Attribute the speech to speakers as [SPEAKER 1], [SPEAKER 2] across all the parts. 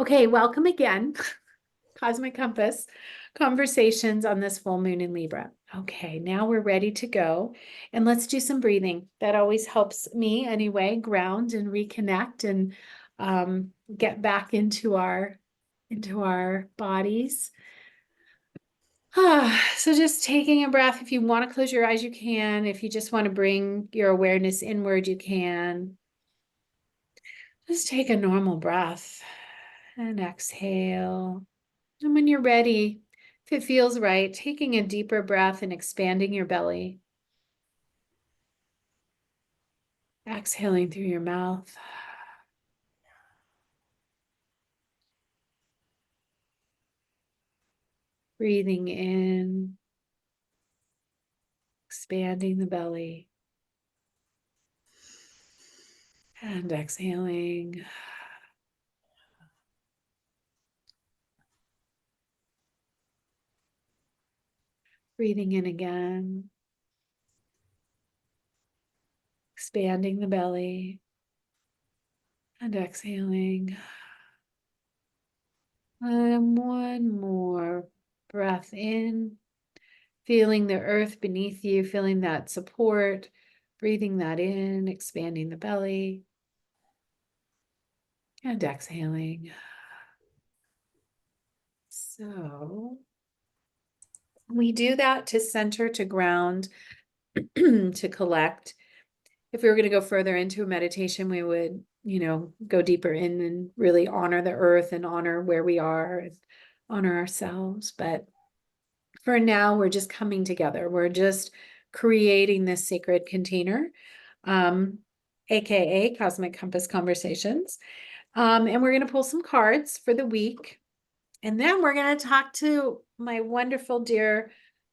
[SPEAKER 1] Okay, welcome again. Cosmic Compass conversations on this full moon in Libra. Okay, now we're ready to go. And let's do some breathing. That always helps me anyway, ground and reconnect and get back into our bodies. So just taking a breath. If you want to close your eyes, you can. If you just want to bring your awareness inward, you can. Just take a normal breath and exhale. And when you're ready, if it feels right, taking a deeper breath and expanding your belly. Exhaling through your mouth. Breathing in, expanding the belly. And exhaling. Breathing in again. Expanding the belly. And exhaling. And one more breath in. Feeling the earth beneath you, feeling that support. Breathing that in, expanding the belly. And exhaling. So we do that to center, to ground, to collect. If we were going to go further into a meditation, we would, go deeper in and really honor the earth and honor where we are and honor ourselves. But for now, we're just coming together. We're just creating this sacred container, AKA Cosmic Compass Conversations. And we're going to pull some cards for the week. And then we're going to talk to my wonderful dear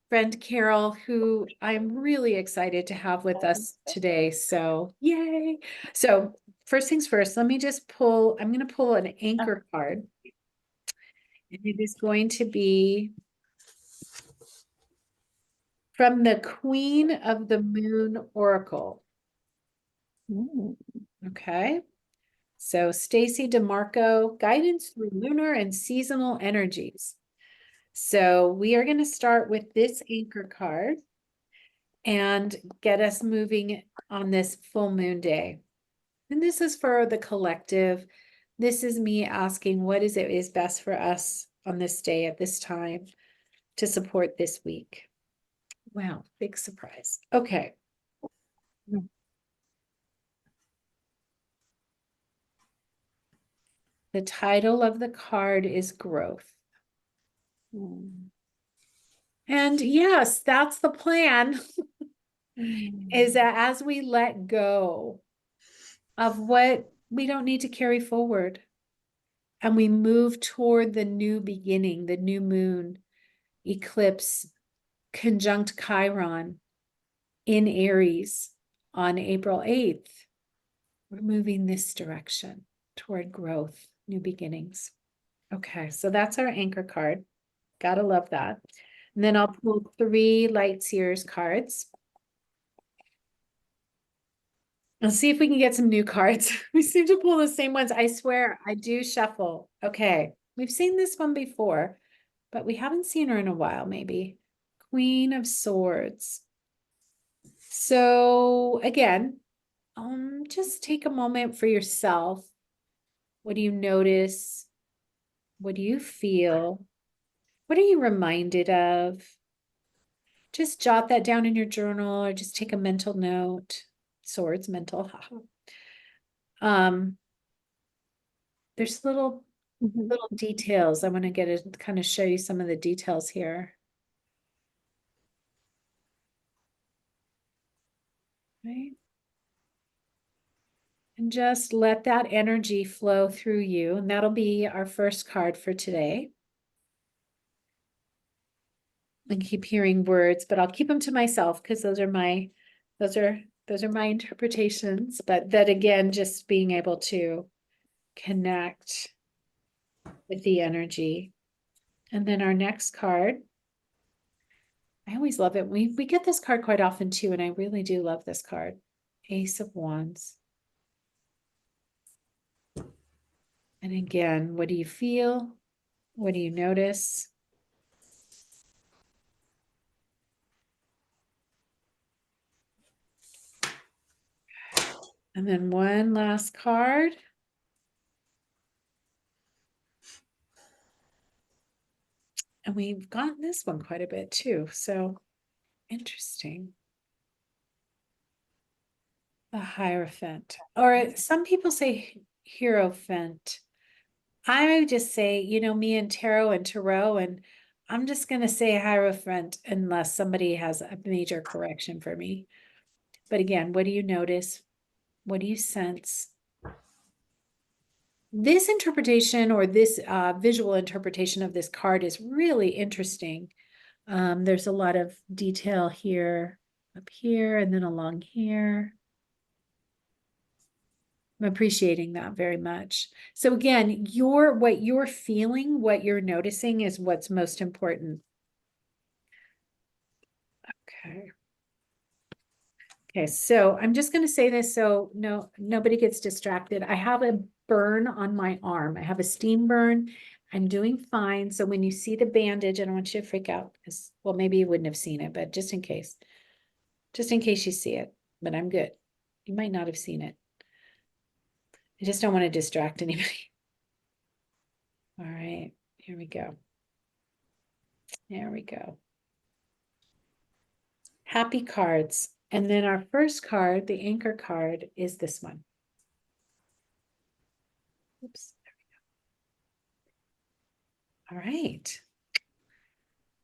[SPEAKER 1] friend Carol, who I'm really excited to have with us today. So, yay. So, first things first, let me just pull, I'm going to pull an anchor card. And it is going to be from the Queen of the Moon Oracle. Okay. So, Stacy DeMarco, guidance through lunar and seasonal energies. So we are going to start with this anchor card and get us moving on this full moon day. And this is for the collective. This is me asking what is best for us on this day at this time to support this week. Wow, big surprise. Okay. The title of the card is Growth. And yes, that's the plan. Is that as we let go of what we don't need to carry forward and we move toward the new beginning, the new moon, eclipse, conjunct Chiron in Aries on April 8th, we're moving this direction toward growth, new beginnings. Okay, so that's our anchor card. Gotta love that. And then I'll pull 3 Light Seers cards. Let's see if we can get some new cards. We seem to pull the same ones. I swear, I do shuffle. Okay, we've seen this one before, but we haven't seen her in a while, maybe. Queen of Swords. So again, just take a moment for yourself. What do you notice? What do you feel? What are you reminded of? Just jot that down in your journal or just take a mental note. Swords, mental. There's little details. I want to kind of show you some of the details here. Right? And just let that energy flow through you. And that'll be our first card for today. I keep hearing words, but I'll keep them to myself because those are my interpretations. But that again, just being able to connect with the energy. And then our next card. I always love it. We get this card quite often too, and I really do love this card. Ace of Wands. And And again, what do you feel? What do you notice? And then one last card. And we've gotten this one quite a bit too. So interesting. The Hierophant. Or some people say Hierophant. I would just say, me and tarot, and I'm just going to say Hierophant unless somebody has a major correction for me. But again, what do you notice? What do you sense? This interpretation or this visual interpretation of this card is really interesting. There's a lot of detail here, up here, and then along here. I'm appreciating that very much. So again, what you're feeling, what you're noticing is what's most important. Okay. Okay, so I'm just going to say this so nobody gets distracted. I have a burn on my arm. I have a steam burn. I'm doing fine. So when you see the bandage, I don't want you to freak out because, well, maybe you wouldn't have seen it, but just in case you see it, but I'm good. You might not have seen it. I just don't want to distract anybody. All right, here we go. There we go. Happy cards. And then our first card, the anchor card, is this one. Oops. All right.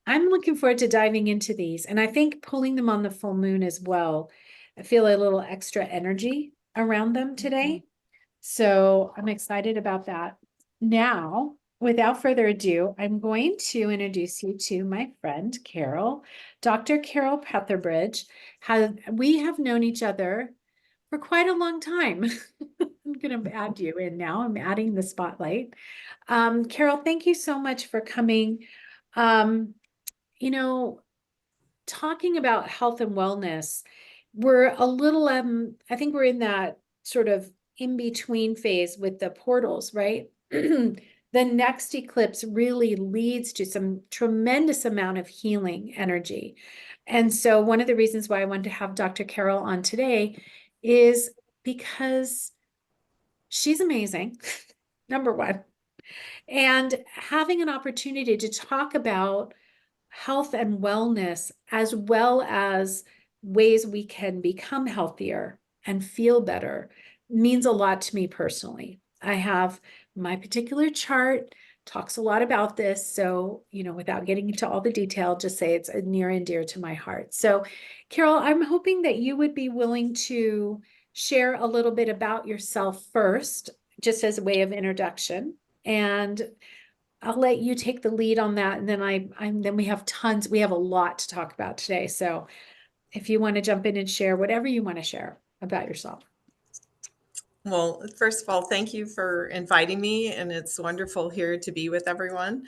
[SPEAKER 1] I'm looking forward to diving into these. And I think pulling them on the full moon as well. I feel a little extra energy around them today. So I'm excited about that. Now, without further ado, I'm going to introduce you to my friend, Carol, Dr. Carol Petherbridge. We have known each other for quite a long time. I'm going to add you in now. I'm adding the spotlight. Carol, thank you so much for coming. You know, talking about health and wellness, we're a little, I think we're in that sort of in between phase with the portals, right? The next eclipse really leads to some tremendous amount of healing energy. And so one of the reasons why I wanted to have Dr. Carol on today is because she's amazing, number one, and having an opportunity to talk about health and wellness, as well as ways we can become healthier and feel better, means a lot to me personally. I have my particular chart, talks a lot about this. So, without getting into all the detail, just say it's near and dear to my heart. So, Carol, I'm hoping that you would be willing to share a little bit about yourself first, just as a way of introduction. And I'll let you take the lead on that. And then we have a lot to talk about today. So if you want to jump in and share whatever you want to share about yourself.
[SPEAKER 2] Well, first of all, thank you for inviting me, and it's wonderful here to be with everyone.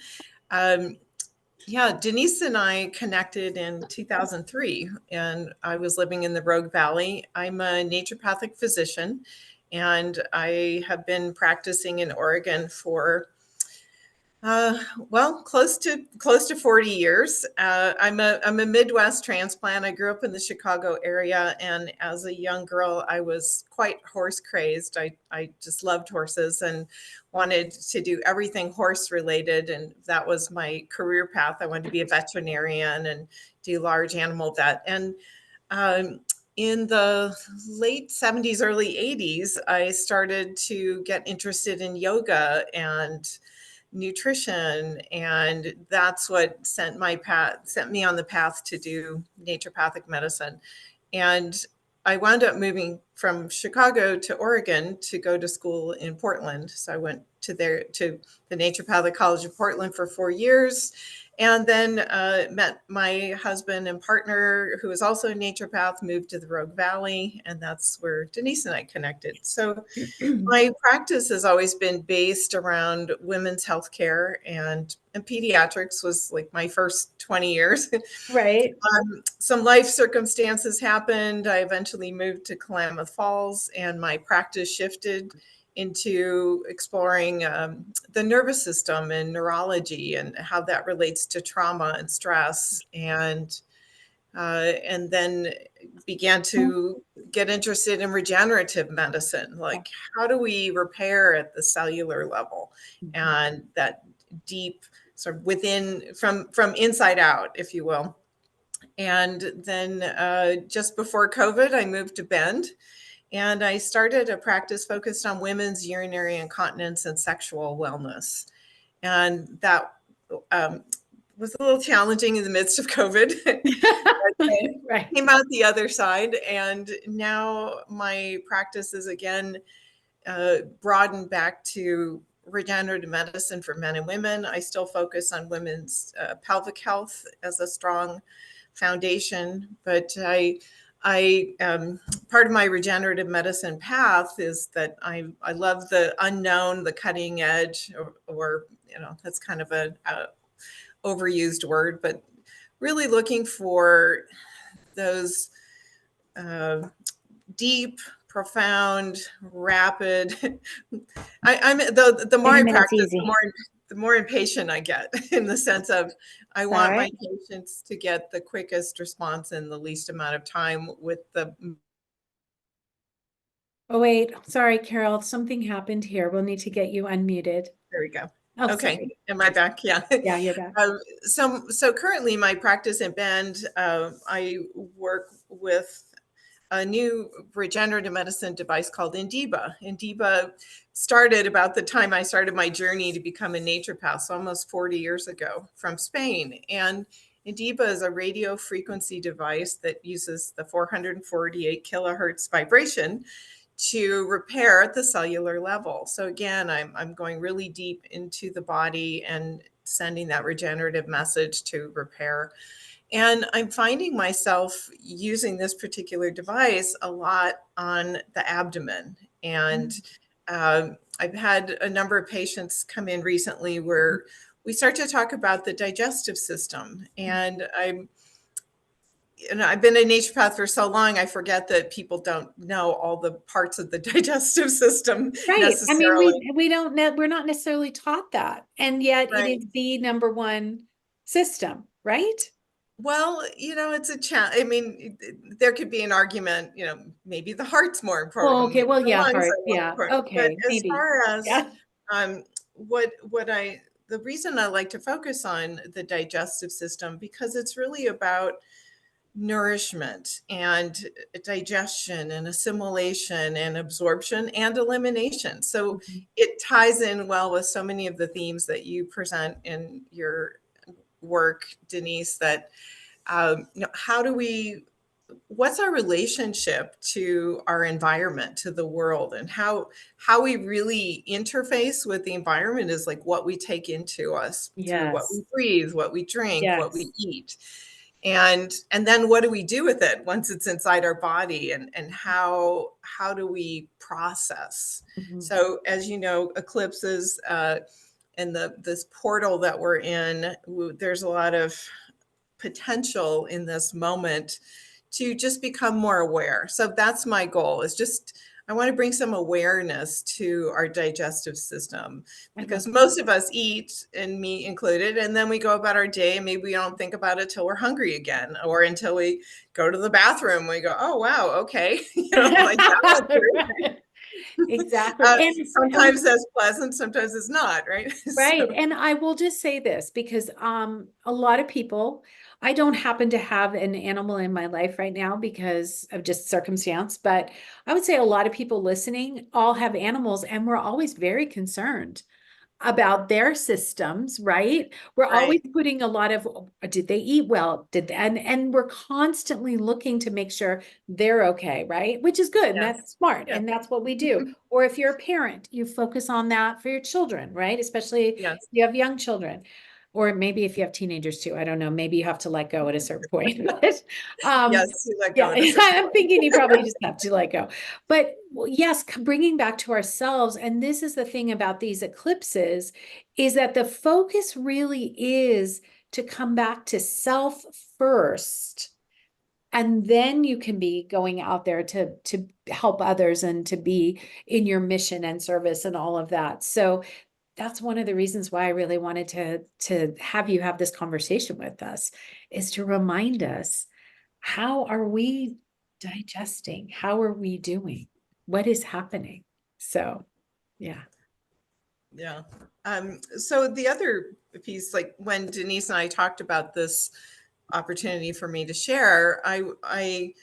[SPEAKER 2] Denise and I connected in 2003, and I was living in the Rogue Valley. I'm a naturopathic physician, and I have been practicing in Oregon for close to 40 years. I'm a Midwest transplant. I grew up in the Chicago area, and as a young girl, I was quite horse crazed. I just loved horses and wanted to do everything horse related, and that was my career path. I wanted to be a veterinarian and do large animal vet. And in the late 70s, early 80s, I started to get interested in yoga and nutrition, and that's what sent me on the path to do naturopathic medicine. And I wound up moving from Chicago to Oregon to go to school in Portland. So I went to the Naturopathic College of Portland for 4 years, and then met my husband and partner, who is also a naturopath, moved to the Rogue Valley, and that's where Denise and I connected. So my practice has always been based around women's healthcare, and pediatrics was like my first 20 years.
[SPEAKER 1] Right.
[SPEAKER 2] Some life circumstances happened. I eventually moved to Klamath Falls, and my practice shifted into exploring the nervous system and neurology and how that relates to trauma and stress, and then began to get interested in regenerative medicine. Like, how do we repair at the cellular level, and that deep sort of within, from inside out, if you will. And then just before COVID, I moved to Bend, and I started a practice focused on women's urinary incontinence and sexual wellness. And that was a little challenging in the midst of COVID.
[SPEAKER 1] Right.
[SPEAKER 2] Came out the other side, and now my practice is again broadened back to regenerative medicine for men and women. I still focus on women's pelvic health as a strong foundation, but I part of my regenerative medicine path is that I love the unknown, the cutting edge, or that's kind of a overused word, but really looking for those deep, profound, rapid. I'm the more I practice, the more impatient I get, in the sense of I want my patients to get the quickest response in the least amount of time with the.
[SPEAKER 1] Oh, wait, sorry, Carol, something happened here. We'll need to get you unmuted.
[SPEAKER 2] There we go.
[SPEAKER 1] Oh,
[SPEAKER 2] Okay,
[SPEAKER 1] sorry.
[SPEAKER 2] am I back? Yeah.
[SPEAKER 1] Yeah, you're back.
[SPEAKER 2] So currently my practice in Bend, I work with a new regenerative medicine device called Indiba. Indiba started about the time I started my journey to become a naturopath, so almost 40 years ago, from Spain. And Indiba is a radio frequency device that uses the 448 kilohertz vibration to repair at the cellular level. So again, I'm going really deep into the body and sending that regenerative message to repair. And I'm finding myself using this particular device a lot on the abdomen. And I've had a number of patients come in recently where we start to talk about the digestive system. And I've been a naturopath for so long, I forget that people don't know all the parts of the digestive system
[SPEAKER 1] Right. I mean,
[SPEAKER 2] necessarily.
[SPEAKER 1] we don't know, we're not necessarily taught that. And yet it
[SPEAKER 2] Right.
[SPEAKER 1] is the number one system, right?
[SPEAKER 2] Well, it's a challenge. I mean, there could be an argument, maybe the heart's more
[SPEAKER 1] Oh,
[SPEAKER 2] important,
[SPEAKER 1] okay.
[SPEAKER 2] maybe
[SPEAKER 1] Well,
[SPEAKER 2] the
[SPEAKER 1] yeah,
[SPEAKER 2] lungs
[SPEAKER 1] heart.
[SPEAKER 2] are more
[SPEAKER 1] Yeah.
[SPEAKER 2] important. But
[SPEAKER 1] Okay.
[SPEAKER 2] as
[SPEAKER 1] Maybe.
[SPEAKER 2] far as
[SPEAKER 1] Yeah.
[SPEAKER 2] the reason I like to focus on the digestive system, because it's really about nourishment and digestion and assimilation and absorption and elimination. So it ties in well with so many of the themes that you present in your work, Denise, that how do we, what's our relationship to our environment, to the world, and how we really interface with the environment is like what we take into us through what
[SPEAKER 1] Yes.
[SPEAKER 2] we breathe, what we drink, what
[SPEAKER 1] Yes.
[SPEAKER 2] we eat. And then what do we do with it once it's inside our body, and how do we process? So as you know, eclipses and this portal that we're in, there's a lot of potential in this moment to just become more aware. So that's my goal, is just I want to bring some awareness to our digestive system, because most of us eat, and me included, and then we go about our day and maybe we don't think about it till we're hungry again, or until we go to the bathroom. We go, oh, wow, okay. Like that went through.
[SPEAKER 1] Exactly.
[SPEAKER 2] Sometimes that's pleasant, sometimes it's not, right?
[SPEAKER 1] Right.
[SPEAKER 2] So,
[SPEAKER 1] And I will just say this because a lot of people, I don't happen to have an animal in my life right now because of just circumstance, but I would say a lot of people listening all have animals, and we're always very concerned about their systems, right? We're always
[SPEAKER 2] right.
[SPEAKER 1] putting a lot of, did they eat well? And we're constantly looking to make sure they're okay, right? Which is good, and
[SPEAKER 2] Yes.
[SPEAKER 1] that's smart,
[SPEAKER 2] Yes.
[SPEAKER 1] and that's what we do. Or if you're a parent, you focus on that for your children, right? Especially if
[SPEAKER 2] Yes.
[SPEAKER 1] you have young children. Or maybe if you have teenagers too, I don't know, maybe you have to let go at a certain point. But
[SPEAKER 2] Yes, you let go
[SPEAKER 1] yeah,
[SPEAKER 2] at a certain
[SPEAKER 1] I'm thinking you probably just have to let go. But well, yes, bringing back to ourselves, and this is the thing about these eclipses, is that the focus really is to come back to self first And then you can be going out there to help others and to be in your mission and service and all of that. So that's one of the reasons why I really wanted to have you have this conversation with us, is to remind us, how are we digesting? How are we doing? What is happening? So, yeah.
[SPEAKER 2] Yeah. So the other piece, like when Denise and I talked about this opportunity for me to share, I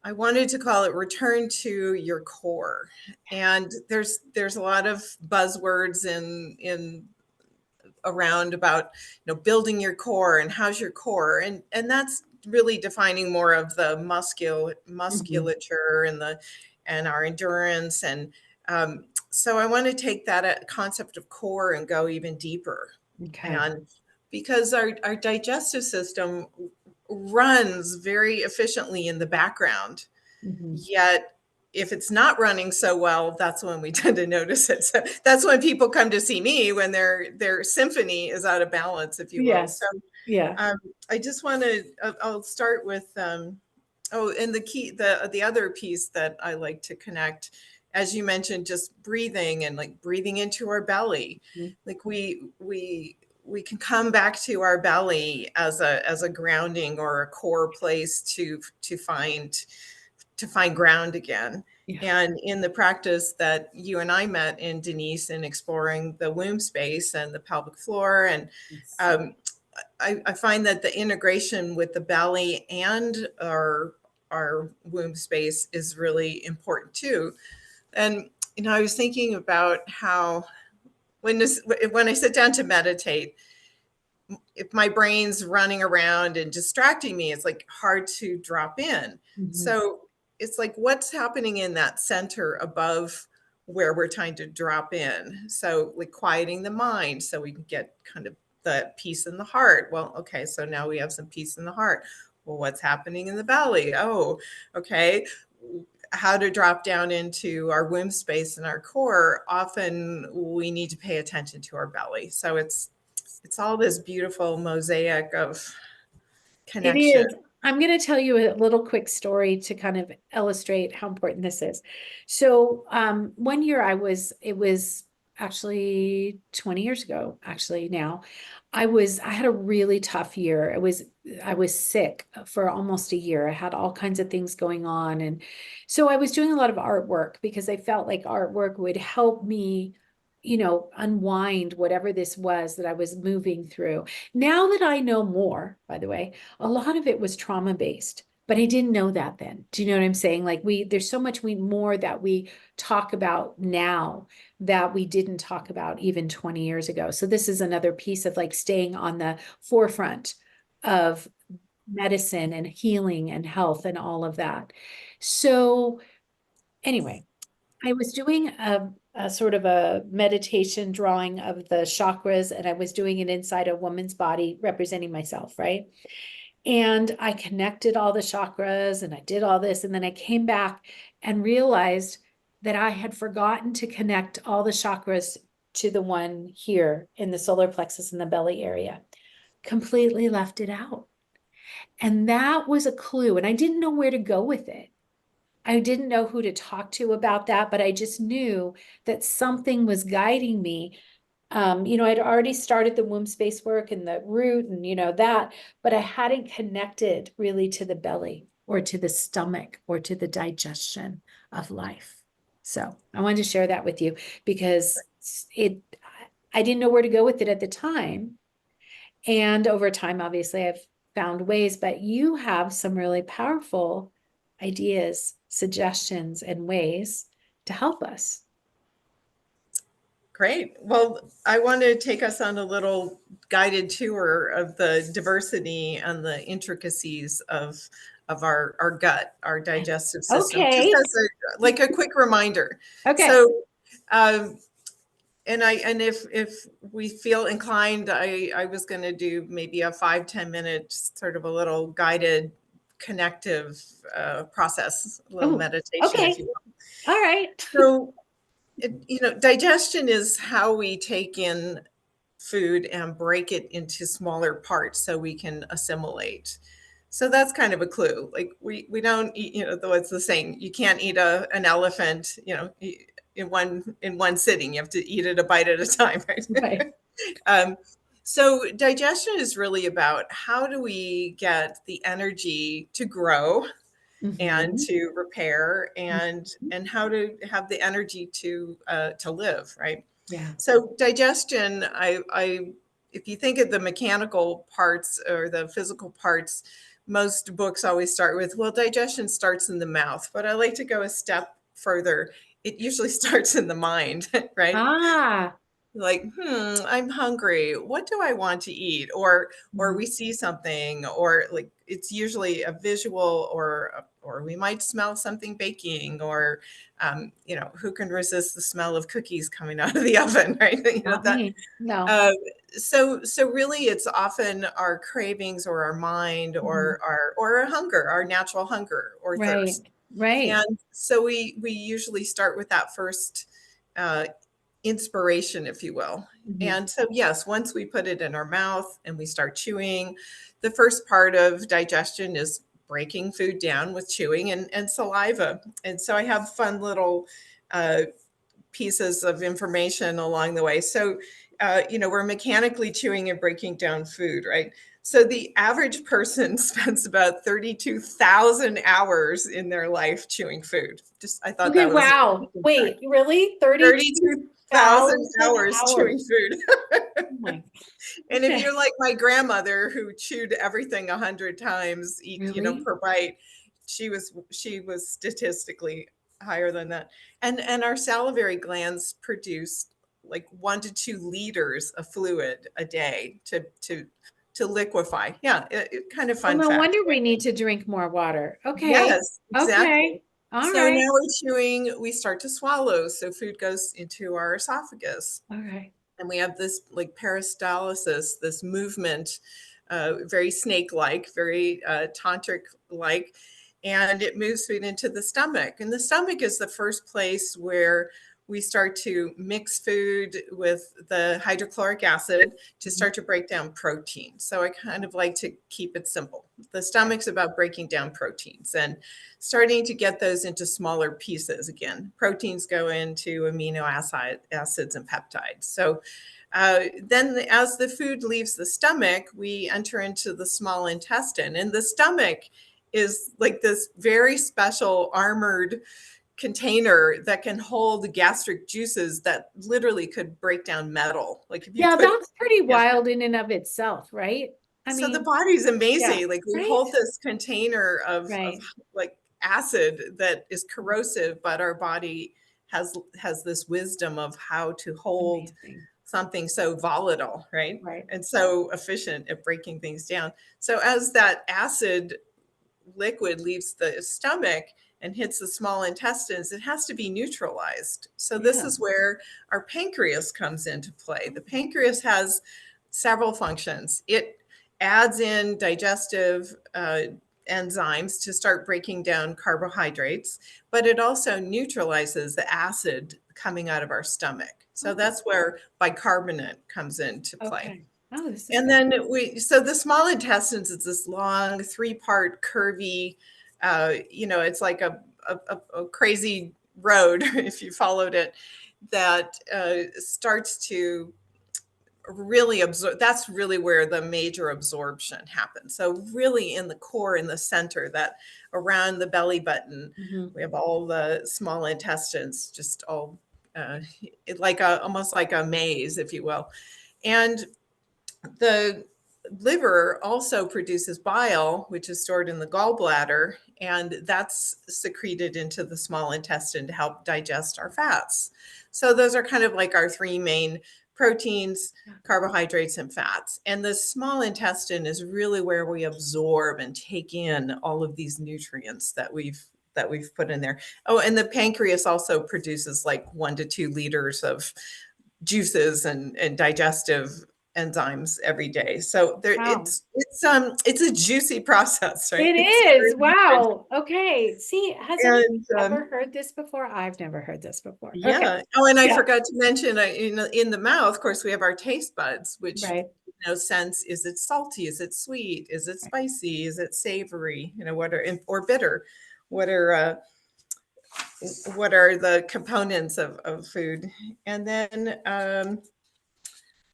[SPEAKER 2] wanted to call it return to your core. And there's a lot of buzzwords in around about, building your core and how's your core, and that's really defining more of the
[SPEAKER 1] Mhm.
[SPEAKER 2] musculature and our endurance. And so I want to take that concept of core and go even deeper.
[SPEAKER 1] Okay.
[SPEAKER 2] And because our digestive system runs very efficiently in the background,
[SPEAKER 1] Mhm.
[SPEAKER 2] yet if it's not running so well, that's when we tend to notice it. So that's when people come to see me, when their symphony is out of balance, if you will. So
[SPEAKER 1] Yes. Yeah.
[SPEAKER 2] um, I just want to, I'll start with, oh, and the other piece that I like to connect, as you mentioned, just breathing and like breathing into our belly.
[SPEAKER 1] Mhm.
[SPEAKER 2] Like we can come back to our belly as a grounding or a core place to find ground again.
[SPEAKER 1] Yeah.
[SPEAKER 2] And in the practice that you and I met in, Denise, in exploring the womb space and the pelvic floor, and
[SPEAKER 1] Yes.
[SPEAKER 2] um, I find that the integration with the belly and our womb space is really important too. And I was thinking about how when I sit down to meditate, if my brain's running around and distracting me, it's like hard to drop in.
[SPEAKER 1] Mhm.
[SPEAKER 2] So it's like, what's happening in that center above where we're trying to drop in? So like quieting the mind so we can get kind of the peace in the heart. Well, okay, so now we have some peace in the heart. Well, what's happening in the belly? Oh, okay. How to drop down into our womb space and our core. Often we need to pay attention to our belly. So it's all this beautiful mosaic of
[SPEAKER 1] It
[SPEAKER 2] connection.
[SPEAKER 1] is. I'm going to tell you a little quick story to kind of illustrate how important this is. So, one year it was actually 20 years ago, actually now, I had a really tough year. I was sick for almost a year. I had all kinds of things going on. And so I was doing a lot of artwork because I felt like artwork would help me, unwind whatever this was that I was moving through. Now that I know more, by the way, a lot of it was trauma based, but I didn't know that then. Do you know what I'm saying? Like there's so much more that we talk about now that we didn't talk about even 20 years ago. So this is another piece of like staying on the forefront of medicine and healing and health and all of that. So anyway, I was doing a sort of a meditation drawing of the chakras, and I was doing it inside a woman's body representing myself, right? And I connected all the chakras and I did all this. And then I came back and realized that I had forgotten to connect all the chakras to the one here in the solar plexus in the belly area. Completely left it out. And that was a clue. And I didn't know where to go with it. I didn't know who to talk to about that, but I just knew that something was guiding me. I'd already started the womb space work and the root and that, but I hadn't connected really to the belly or to the stomach or to the digestion of life. So I wanted to share that with you because I didn't know where to go with it at the time. And over time, obviously, I've found ways, but you have some really powerful ideas, suggestions, and ways to help us.
[SPEAKER 2] Great. Well, I want to take us on a little guided tour of the diversity and the intricacies of our gut, our digestive system, just
[SPEAKER 1] Okay.
[SPEAKER 2] as a quick reminder.
[SPEAKER 1] Okay.
[SPEAKER 2] So um, and if we feel inclined, I was going to do maybe a 5-10 minute sort of a little guided connective process, a little
[SPEAKER 1] Oh,
[SPEAKER 2] meditation, if
[SPEAKER 1] okay.
[SPEAKER 2] you will.
[SPEAKER 1] All right.
[SPEAKER 2] So digestion is how we take in food and break it into smaller parts so we can assimilate. So that's kind of a clue. Like we don't eat, though it's the saying, you can't eat an elephant, in one sitting. You have to eat it a bite at a time, right?
[SPEAKER 1] Right.
[SPEAKER 2] um, so digestion is really about how do we get the energy to grow and
[SPEAKER 1] Hmm.
[SPEAKER 2] to repair and how to have the energy to live, right?
[SPEAKER 1] Yeah.
[SPEAKER 2] So digestion, if you think of the mechanical parts or the physical parts, most books always start with, well, digestion starts in the mouth, but I like to go a step further. It usually starts in the mind, right?
[SPEAKER 1] Ah.
[SPEAKER 2] Like, I'm hungry, what do I want to eat? Or
[SPEAKER 1] Mhm.
[SPEAKER 2] we see something, or like it's usually a visual, or we might smell something baking, or who can resist the smell of cookies coming out of the oven, right?
[SPEAKER 1] Not
[SPEAKER 2] That
[SPEAKER 1] me. No.
[SPEAKER 2] uh, so really it's often our cravings or our mind
[SPEAKER 1] Mhm.
[SPEAKER 2] or our hunger, our natural hunger or
[SPEAKER 1] Right.
[SPEAKER 2] thirst.
[SPEAKER 1] Right.
[SPEAKER 2] And so we usually start with that first uh, inspiration, if you will.
[SPEAKER 1] Mhm.
[SPEAKER 2] And so, yes, once we put it in our mouth and we start chewing, the first part of digestion is breaking food down with chewing and saliva. And so I have fun little uh, pieces of information along the way. So, we're mechanically chewing and breaking down food, right? So the average person spends about 32,000 hours in their life chewing food. Just, I thought
[SPEAKER 1] Okay,
[SPEAKER 2] that was
[SPEAKER 1] wow.
[SPEAKER 2] an
[SPEAKER 1] Wait, really?
[SPEAKER 2] 32,000
[SPEAKER 1] 32,000
[SPEAKER 2] hours chewing
[SPEAKER 1] hours.
[SPEAKER 2] food.
[SPEAKER 1] Oh my.
[SPEAKER 2] And if
[SPEAKER 1] Okay.
[SPEAKER 2] you're like my grandmother who chewed everything 100 times each,
[SPEAKER 1] Really?
[SPEAKER 2] per bite, she was statistically higher than that. And our salivary glands produce like 1 to 2 liters of fluid a day to liquefy. Yeah, kind of
[SPEAKER 1] Well,
[SPEAKER 2] fun
[SPEAKER 1] no
[SPEAKER 2] fact.
[SPEAKER 1] wonder we need to drink more water. Okay.
[SPEAKER 2] Yes, exactly.
[SPEAKER 1] Okay. All
[SPEAKER 2] So
[SPEAKER 1] right.
[SPEAKER 2] now we're chewing, we start to swallow. So food goes into our esophagus.
[SPEAKER 1] All right.
[SPEAKER 2] And we have this like peristalsis, this movement, very snake-like, very tantric-like, and it moves food into the stomach. And the stomach is the first place where we start to mix food with the hydrochloric acid to
[SPEAKER 1] Mhm.
[SPEAKER 2] start to break down protein. So I kind of like to keep it simple. The stomach's about breaking down proteins and starting to get those into smaller pieces again. Proteins go into acids and peptides. So then as the food leaves the stomach, we enter into the small intestine. And the stomach is like this very special armored container that can hold gastric juices that literally could break down metal. Like if you
[SPEAKER 1] Yeah,
[SPEAKER 2] put,
[SPEAKER 1] that's pretty
[SPEAKER 2] yeah.
[SPEAKER 1] wild in and of itself, right? I
[SPEAKER 2] So the
[SPEAKER 1] mean,
[SPEAKER 2] body's
[SPEAKER 1] yeah,
[SPEAKER 2] amazing. Like we
[SPEAKER 1] right?
[SPEAKER 2] hold this container of
[SPEAKER 1] Right.
[SPEAKER 2] like acid that is corrosive, but our body has this wisdom of how to hold
[SPEAKER 1] Amazing.
[SPEAKER 2] something so volatile, right?
[SPEAKER 1] Right.
[SPEAKER 2] And so efficient at breaking things down. So as that acid liquid leaves the stomach and hits the small intestines, it has to be neutralized. So this
[SPEAKER 1] Yeah.
[SPEAKER 2] is where our pancreas comes into play. The pancreas has several functions. It adds in digestive enzymes to start breaking down carbohydrates, but it also neutralizes the acid coming out of our stomach. So
[SPEAKER 1] Oh,
[SPEAKER 2] that's where bicarbonate comes into play.
[SPEAKER 1] okay. Oh, this is
[SPEAKER 2] And
[SPEAKER 1] fascinating.
[SPEAKER 2] then so the small intestines is this long 3-part curvy, it's like a crazy road if you followed it that starts to really absorb. That's really where the major absorption happens. So really in the core, in the center, that around the belly button,
[SPEAKER 1] Mhm.
[SPEAKER 2] we have all the small intestines, just all uh, almost like a maze, if you will. And the liver also produces bile, which is stored in the gallbladder, and that's secreted into the small intestine to help digest our fats. So those are kind of like our three main proteins, carbohydrates, and fats. And the small intestine is really where we absorb and take in all of these nutrients that we've put in there. Oh, and the pancreas also produces like 1 to 2 liters of juices and digestive enzymes every day. So there
[SPEAKER 1] Wow.
[SPEAKER 2] it's a juicy process, right?
[SPEAKER 1] It
[SPEAKER 2] It's
[SPEAKER 1] is.
[SPEAKER 2] very good.
[SPEAKER 1] Wow. Okay. See, has anyone
[SPEAKER 2] And
[SPEAKER 1] ever heard this before? I've never heard this before. Okay.
[SPEAKER 2] yeah. Oh, and I
[SPEAKER 1] Yeah.
[SPEAKER 2] forgot to mention in the mouth, of course, we have our taste buds, which
[SPEAKER 1] Right.
[SPEAKER 2] sense, is it salty? Is it sweet? Is it spicy? Is it savory? What are, or bitter? What are, the components of food? And then,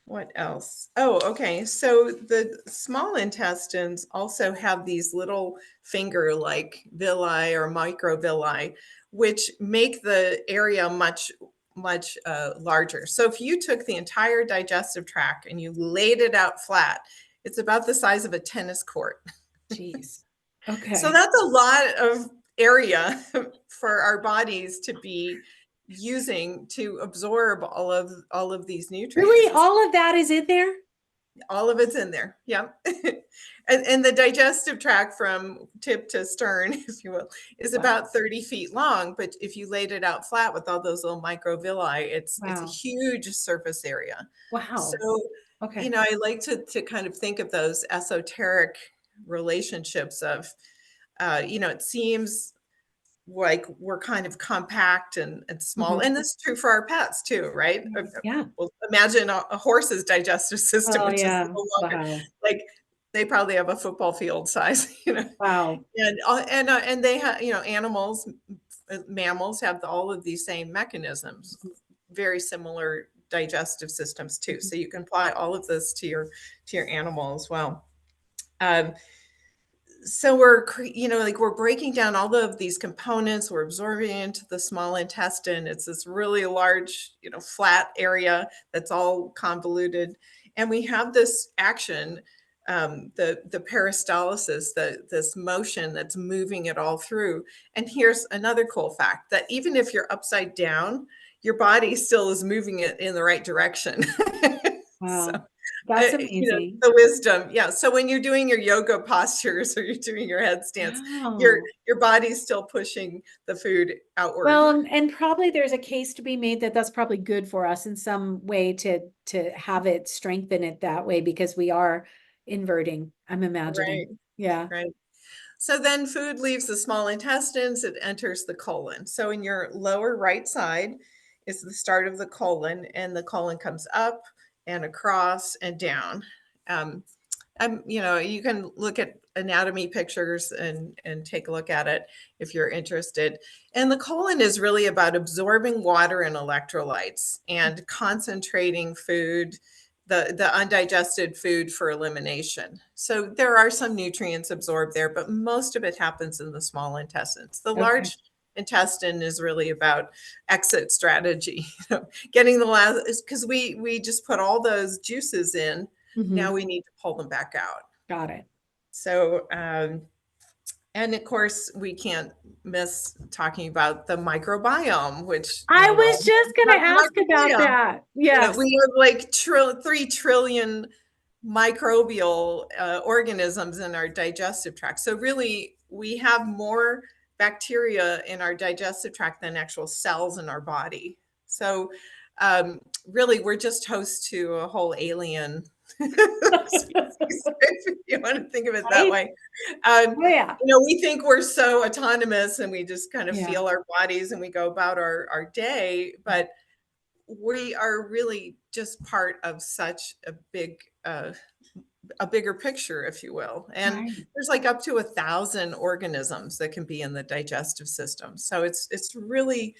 [SPEAKER 2] what else? Oh, okay. So the small intestines also have these little finger-like villi or microvilli, which make the area much, much larger. So if you took the entire digestive tract and you laid it out flat, it's about the size of a tennis court.
[SPEAKER 1] Jeez.
[SPEAKER 2] So
[SPEAKER 1] Okay.
[SPEAKER 2] that's a lot of area for our bodies to be using to absorb all of these
[SPEAKER 1] Really?
[SPEAKER 2] nutrients.
[SPEAKER 1] All of that is in there?
[SPEAKER 2] All of it's in there. Yeah. And the digestive tract from tip to stern, if you will, is
[SPEAKER 1] Wow.
[SPEAKER 2] about 30 feet long. But if you laid it out flat with all those little microvilli, it's a
[SPEAKER 1] Wow.
[SPEAKER 2] huge surface area. So,
[SPEAKER 1] Wow. Okay.
[SPEAKER 2] I like to kind of think of those esoteric relationships of, it seems like we're kind of compact and small.
[SPEAKER 1] Mhm.
[SPEAKER 2] And this is true for our pets too, right?
[SPEAKER 1] Yeah.
[SPEAKER 2] Well, imagine a horse's digestive system,
[SPEAKER 1] Oh,
[SPEAKER 2] which is a
[SPEAKER 1] yeah.
[SPEAKER 2] little longer.
[SPEAKER 1] Wow.
[SPEAKER 2] Like they probably have a football field size,
[SPEAKER 1] Wow.
[SPEAKER 2] and they have, animals, mammals have all of these same mechanisms, very similar digestive systems too.
[SPEAKER 1] Mhm.
[SPEAKER 2] So you can apply all of this to your animal as well. Um, so we're like we're breaking down all of these components, we're absorbing into the small intestine. It's this really large, flat area that's all convoluted, and we have this action, the peristalsis, this motion that's moving it all through. And here's another cool fact, that even if you're upside down, your body still is moving it in the right direction. So
[SPEAKER 1] Wow. That's amazing.
[SPEAKER 2] the wisdom. Yeah. So when you're doing your yoga postures or you're doing your headstands, your
[SPEAKER 1] Wow.
[SPEAKER 2] your body's still pushing the food outward.
[SPEAKER 1] Well, and probably there's a case to be made that that's probably good for us in some way to have it strengthen it that way because we are inverting, I'm
[SPEAKER 2] Right.
[SPEAKER 1] imagining. Yeah.
[SPEAKER 2] Right. So then food leaves the small intestines, it enters the colon. So in your lower right side is the start of the colon, and the colon comes up and across and down. Um, you can look at anatomy pictures and take a look at it if you're interested. And the colon is really about absorbing water and electrolytes and concentrating food, the undigested food, for elimination. So there are some nutrients absorbed there, but most of it happens in the small intestines. The
[SPEAKER 1] Okay.
[SPEAKER 2] large intestine is really about exit strategy, getting the last, because we just put all those juices in. Now
[SPEAKER 1] Mhm.
[SPEAKER 2] we need to pull them back out.
[SPEAKER 1] Got it.
[SPEAKER 2] So, and of course, we can't miss talking about the microbiome, which,
[SPEAKER 1] I
[SPEAKER 2] we're
[SPEAKER 1] was
[SPEAKER 2] all
[SPEAKER 1] just
[SPEAKER 2] about
[SPEAKER 1] gonna ask
[SPEAKER 2] the
[SPEAKER 1] about
[SPEAKER 2] microbiome.
[SPEAKER 1] that.
[SPEAKER 2] Yeah,
[SPEAKER 1] Yes.
[SPEAKER 2] we have like 3 trillion microbial organisms in our digestive tract. So really, we have more bacteria in our digestive tract than actual cells in our body. So really, we're just host to a whole alien species, if you want to think of it that
[SPEAKER 1] Right?
[SPEAKER 2] way.
[SPEAKER 1] Oh, yeah.
[SPEAKER 2] We think we're so autonomous and we just kind of
[SPEAKER 1] Yeah.
[SPEAKER 2] feel our bodies and we go about our day, but we are really just part of such a bigger picture, if you will. And
[SPEAKER 1] Right.
[SPEAKER 2] there's like up to 1,000 organisms that can be in the digestive system. So it's really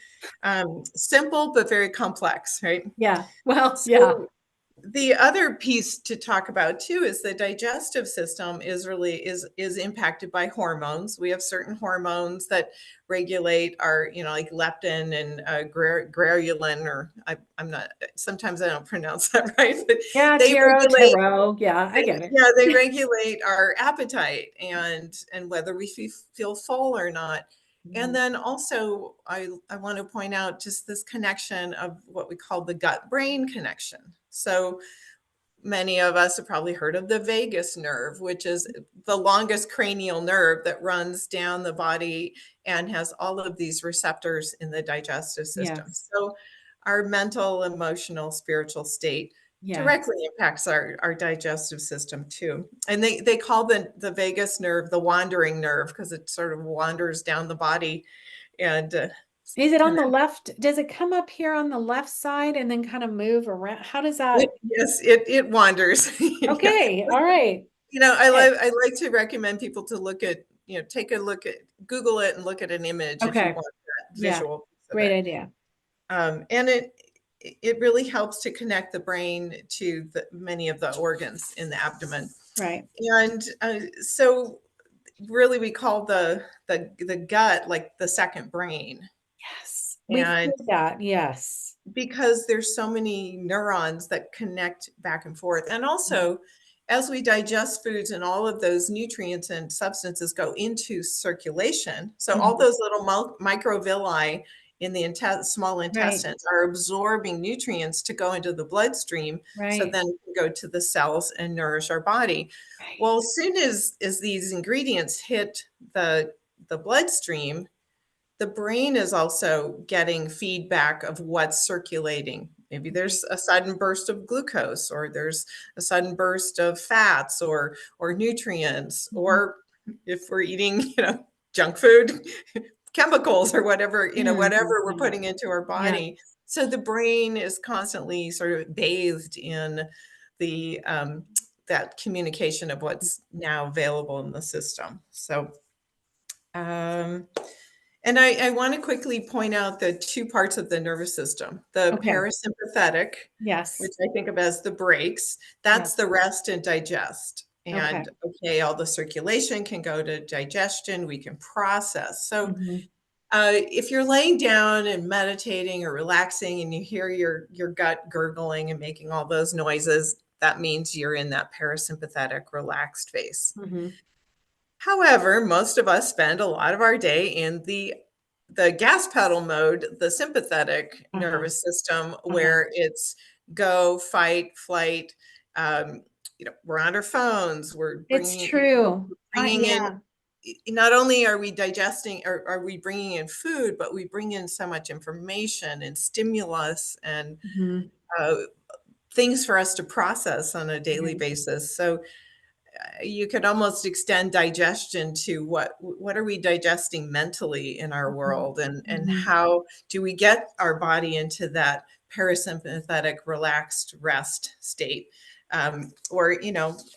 [SPEAKER 2] simple but very complex, right?
[SPEAKER 1] Yeah. Well, yeah.
[SPEAKER 2] So the other piece to talk about too is the digestive system is impacted by hormones. We have certain hormones that regulate our, like leptin and ghrelin, or I'm not. Sometimes I don't pronounce that right, but
[SPEAKER 1] Yeah,
[SPEAKER 2] they regulate.
[SPEAKER 1] tarot. Yeah, I get it.
[SPEAKER 2] Yeah, they regulate our appetite and whether we feel full or not. And
[SPEAKER 1] Mhm.
[SPEAKER 2] then also, I want to point out just this connection of what we call the gut brain connection. So many of us have probably heard of the vagus nerve, which is the longest cranial nerve that runs down the body and has all of these receptors in the digestive system.
[SPEAKER 1] Yes.
[SPEAKER 2] So our mental, emotional, spiritual state
[SPEAKER 1] Yes.
[SPEAKER 2] directly impacts our digestive system too. And they call the vagus nerve the wandering nerve because it sort of wanders down the body. And
[SPEAKER 1] Is it on
[SPEAKER 2] kind
[SPEAKER 1] the
[SPEAKER 2] of
[SPEAKER 1] left? Does it come up here on the left side and then kind of move around? How does that?
[SPEAKER 2] yes, it wanders. Yeah.
[SPEAKER 1] Okay, all right. Okay.
[SPEAKER 2] I like to recommend people to look at, take a look at, Google it and look at an image if you
[SPEAKER 1] Okay.
[SPEAKER 2] want that
[SPEAKER 1] Yeah.
[SPEAKER 2] visual piece of
[SPEAKER 1] Great
[SPEAKER 2] it.
[SPEAKER 1] idea.
[SPEAKER 2] And it really helps to connect the brain to many of the organs in the abdomen.
[SPEAKER 1] Right.
[SPEAKER 2] And so really we call the gut like the second brain.
[SPEAKER 1] Yes. We've
[SPEAKER 2] And
[SPEAKER 1] heard that. Yes.
[SPEAKER 2] because there's so many neurons that connect back and forth. And also, as we digest foods and all of those nutrients and substances go into circulation, so all
[SPEAKER 1] Mhm.
[SPEAKER 2] those little microvilli in the small
[SPEAKER 1] Right.
[SPEAKER 2] intestines are absorbing nutrients to go into the bloodstream, so
[SPEAKER 1] Right.
[SPEAKER 2] then it can go to the cells and nourish our body. Well,
[SPEAKER 1] Right.
[SPEAKER 2] as soon as these ingredients hit the bloodstream, the brain is also getting feedback of what's circulating. Maybe
[SPEAKER 1] Right.
[SPEAKER 2] there's a sudden burst of glucose, or there's a sudden burst of fats or nutrients,
[SPEAKER 1] Mhm.
[SPEAKER 2] or if we're eating, junk food, chemicals or whatever,
[SPEAKER 1] Mhm.
[SPEAKER 2] whatever we're
[SPEAKER 1] Yeah.
[SPEAKER 2] putting into our
[SPEAKER 1] Yeah.
[SPEAKER 2] body. So the brain is constantly sort of bathed in the that communication of what's now available in the system. So um, and I want to quickly point out the two parts of the nervous system. The
[SPEAKER 1] Okay.
[SPEAKER 2] parasympathetic, which
[SPEAKER 1] Yes.
[SPEAKER 2] I think of as the brakes,
[SPEAKER 1] Yes.
[SPEAKER 2] that's the rest and digest.
[SPEAKER 1] Okay.
[SPEAKER 2] And okay, all the circulation can go to digestion, we can process. So
[SPEAKER 1] Mhm.
[SPEAKER 2] if you're laying down and meditating or relaxing and you hear your gut gurgling and making all those noises, that means you're in that parasympathetic relaxed phase.
[SPEAKER 1] Mhm.
[SPEAKER 2] However, most of us spend a lot of our day in the gas pedal mode, the sympathetic
[SPEAKER 1] Uh-huh.
[SPEAKER 2] nervous system,
[SPEAKER 1] Uh-huh.
[SPEAKER 2] where it's go, fight, flight. We're on our phones. We're
[SPEAKER 1] It's
[SPEAKER 2] bringing
[SPEAKER 1] true.
[SPEAKER 2] bringing in.
[SPEAKER 1] Yeah.
[SPEAKER 2] Not only are we digesting, or are we bringing in food, but we bring in so much information and stimulus and
[SPEAKER 1] Mhm.
[SPEAKER 2] uh, things for us to process on a daily
[SPEAKER 1] Right.
[SPEAKER 2] basis. So you could almost extend digestion to what are we digesting mentally in our
[SPEAKER 1] Mhm.
[SPEAKER 2] world, and
[SPEAKER 1] Mhm.
[SPEAKER 2] how do we get our body into that parasympathetic relaxed rest state, or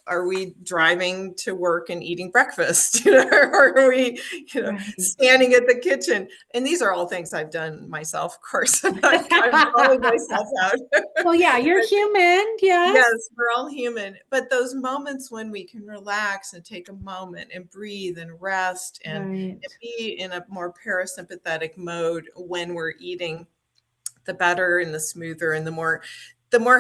[SPEAKER 2] are we driving to work and eating breakfast, or are we
[SPEAKER 1] Right.
[SPEAKER 2] standing at the kitchen? And these are all things I've done myself, of course. I'm calling myself out.
[SPEAKER 1] Well, yeah, you're human. Yes.
[SPEAKER 2] Yes, we're all human, but those moments when we can relax and take a moment and breathe and rest and
[SPEAKER 1] Right.
[SPEAKER 2] be in a more parasympathetic mode when we're eating, the better and the smoother and the more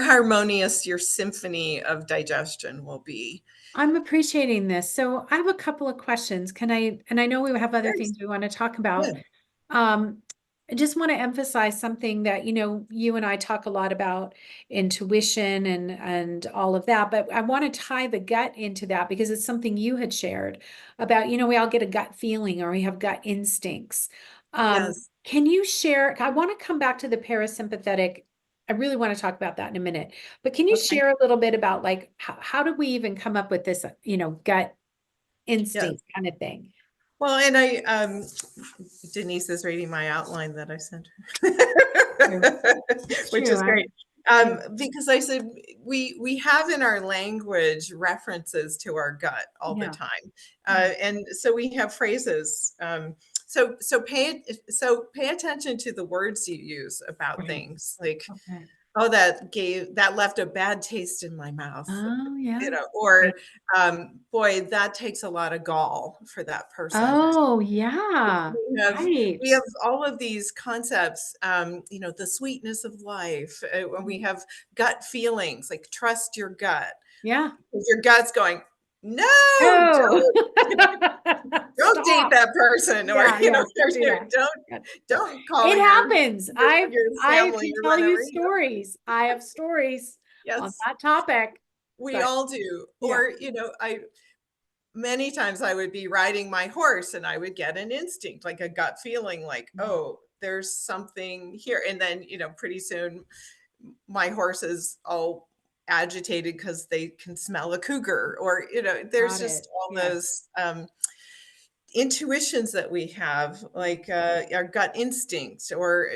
[SPEAKER 2] harmonious your symphony of digestion will be.
[SPEAKER 1] I'm appreciating this. So I have a couple of questions. Can I, and I know we have other
[SPEAKER 2] Yes,
[SPEAKER 1] things we want to talk about.
[SPEAKER 2] good.
[SPEAKER 1] Um, I just want to emphasize something that, you and I talk a lot about intuition and all of that, but I want to tie the gut into that because it's something you had shared about, we all get a gut feeling or we have gut instincts.
[SPEAKER 2] Yes.
[SPEAKER 1] Can you share? I want to come back to the parasympathetic. I really want to talk about that in a minute, but can you
[SPEAKER 2] Okay.
[SPEAKER 1] share a little bit about like how did we even come up with this, gut
[SPEAKER 2] Yes.
[SPEAKER 1] instinct kind of thing?
[SPEAKER 2] Well, and Denise is reading my outline that I sent
[SPEAKER 1] True.
[SPEAKER 2] her,
[SPEAKER 1] It's
[SPEAKER 2] which
[SPEAKER 1] true.
[SPEAKER 2] is great.
[SPEAKER 1] Yeah.
[SPEAKER 2] Because I said we have in our language references to our gut all the
[SPEAKER 1] Yeah.
[SPEAKER 2] time,
[SPEAKER 1] Yeah.
[SPEAKER 2] and so we have phrases. So pay attention to the words you use about
[SPEAKER 1] Right.
[SPEAKER 2] things, like,
[SPEAKER 1] Okay.
[SPEAKER 2] oh, that left a bad taste in my mouth,
[SPEAKER 1] Oh, yeah.
[SPEAKER 2] or
[SPEAKER 1] Right.
[SPEAKER 2] boy, that takes a lot of gall for that person.
[SPEAKER 1] Oh, yeah.
[SPEAKER 2] we have
[SPEAKER 1] Right.
[SPEAKER 2] we have all of these concepts, the sweetness of life, when we have gut feelings, like trust your gut,
[SPEAKER 1] Yeah.
[SPEAKER 2] because your gut's going, no,
[SPEAKER 1] Oh,
[SPEAKER 2] don't date
[SPEAKER 1] stop.
[SPEAKER 2] that person, or
[SPEAKER 1] Yeah. Yeah. Don't do that.
[SPEAKER 2] don't
[SPEAKER 1] Yeah.
[SPEAKER 2] don't call
[SPEAKER 1] It
[SPEAKER 2] your
[SPEAKER 1] happens.
[SPEAKER 2] your, your
[SPEAKER 1] I
[SPEAKER 2] family
[SPEAKER 1] can
[SPEAKER 2] or
[SPEAKER 1] tell you
[SPEAKER 2] whatever.
[SPEAKER 1] stories. I have stories on
[SPEAKER 2] Yes,
[SPEAKER 1] that topic,
[SPEAKER 2] we
[SPEAKER 1] but
[SPEAKER 2] all do.
[SPEAKER 1] yeah.
[SPEAKER 2] Or I many times I would be riding my horse and I would get an instinct, like a gut feeling, like, oh, there's something here. And then, pretty soon my horse is all agitated because they can smell a cougar, or, there's
[SPEAKER 1] Got
[SPEAKER 2] just
[SPEAKER 1] it.
[SPEAKER 2] all
[SPEAKER 1] Yes.
[SPEAKER 2] those, intuitions that we have, like our gut instincts, or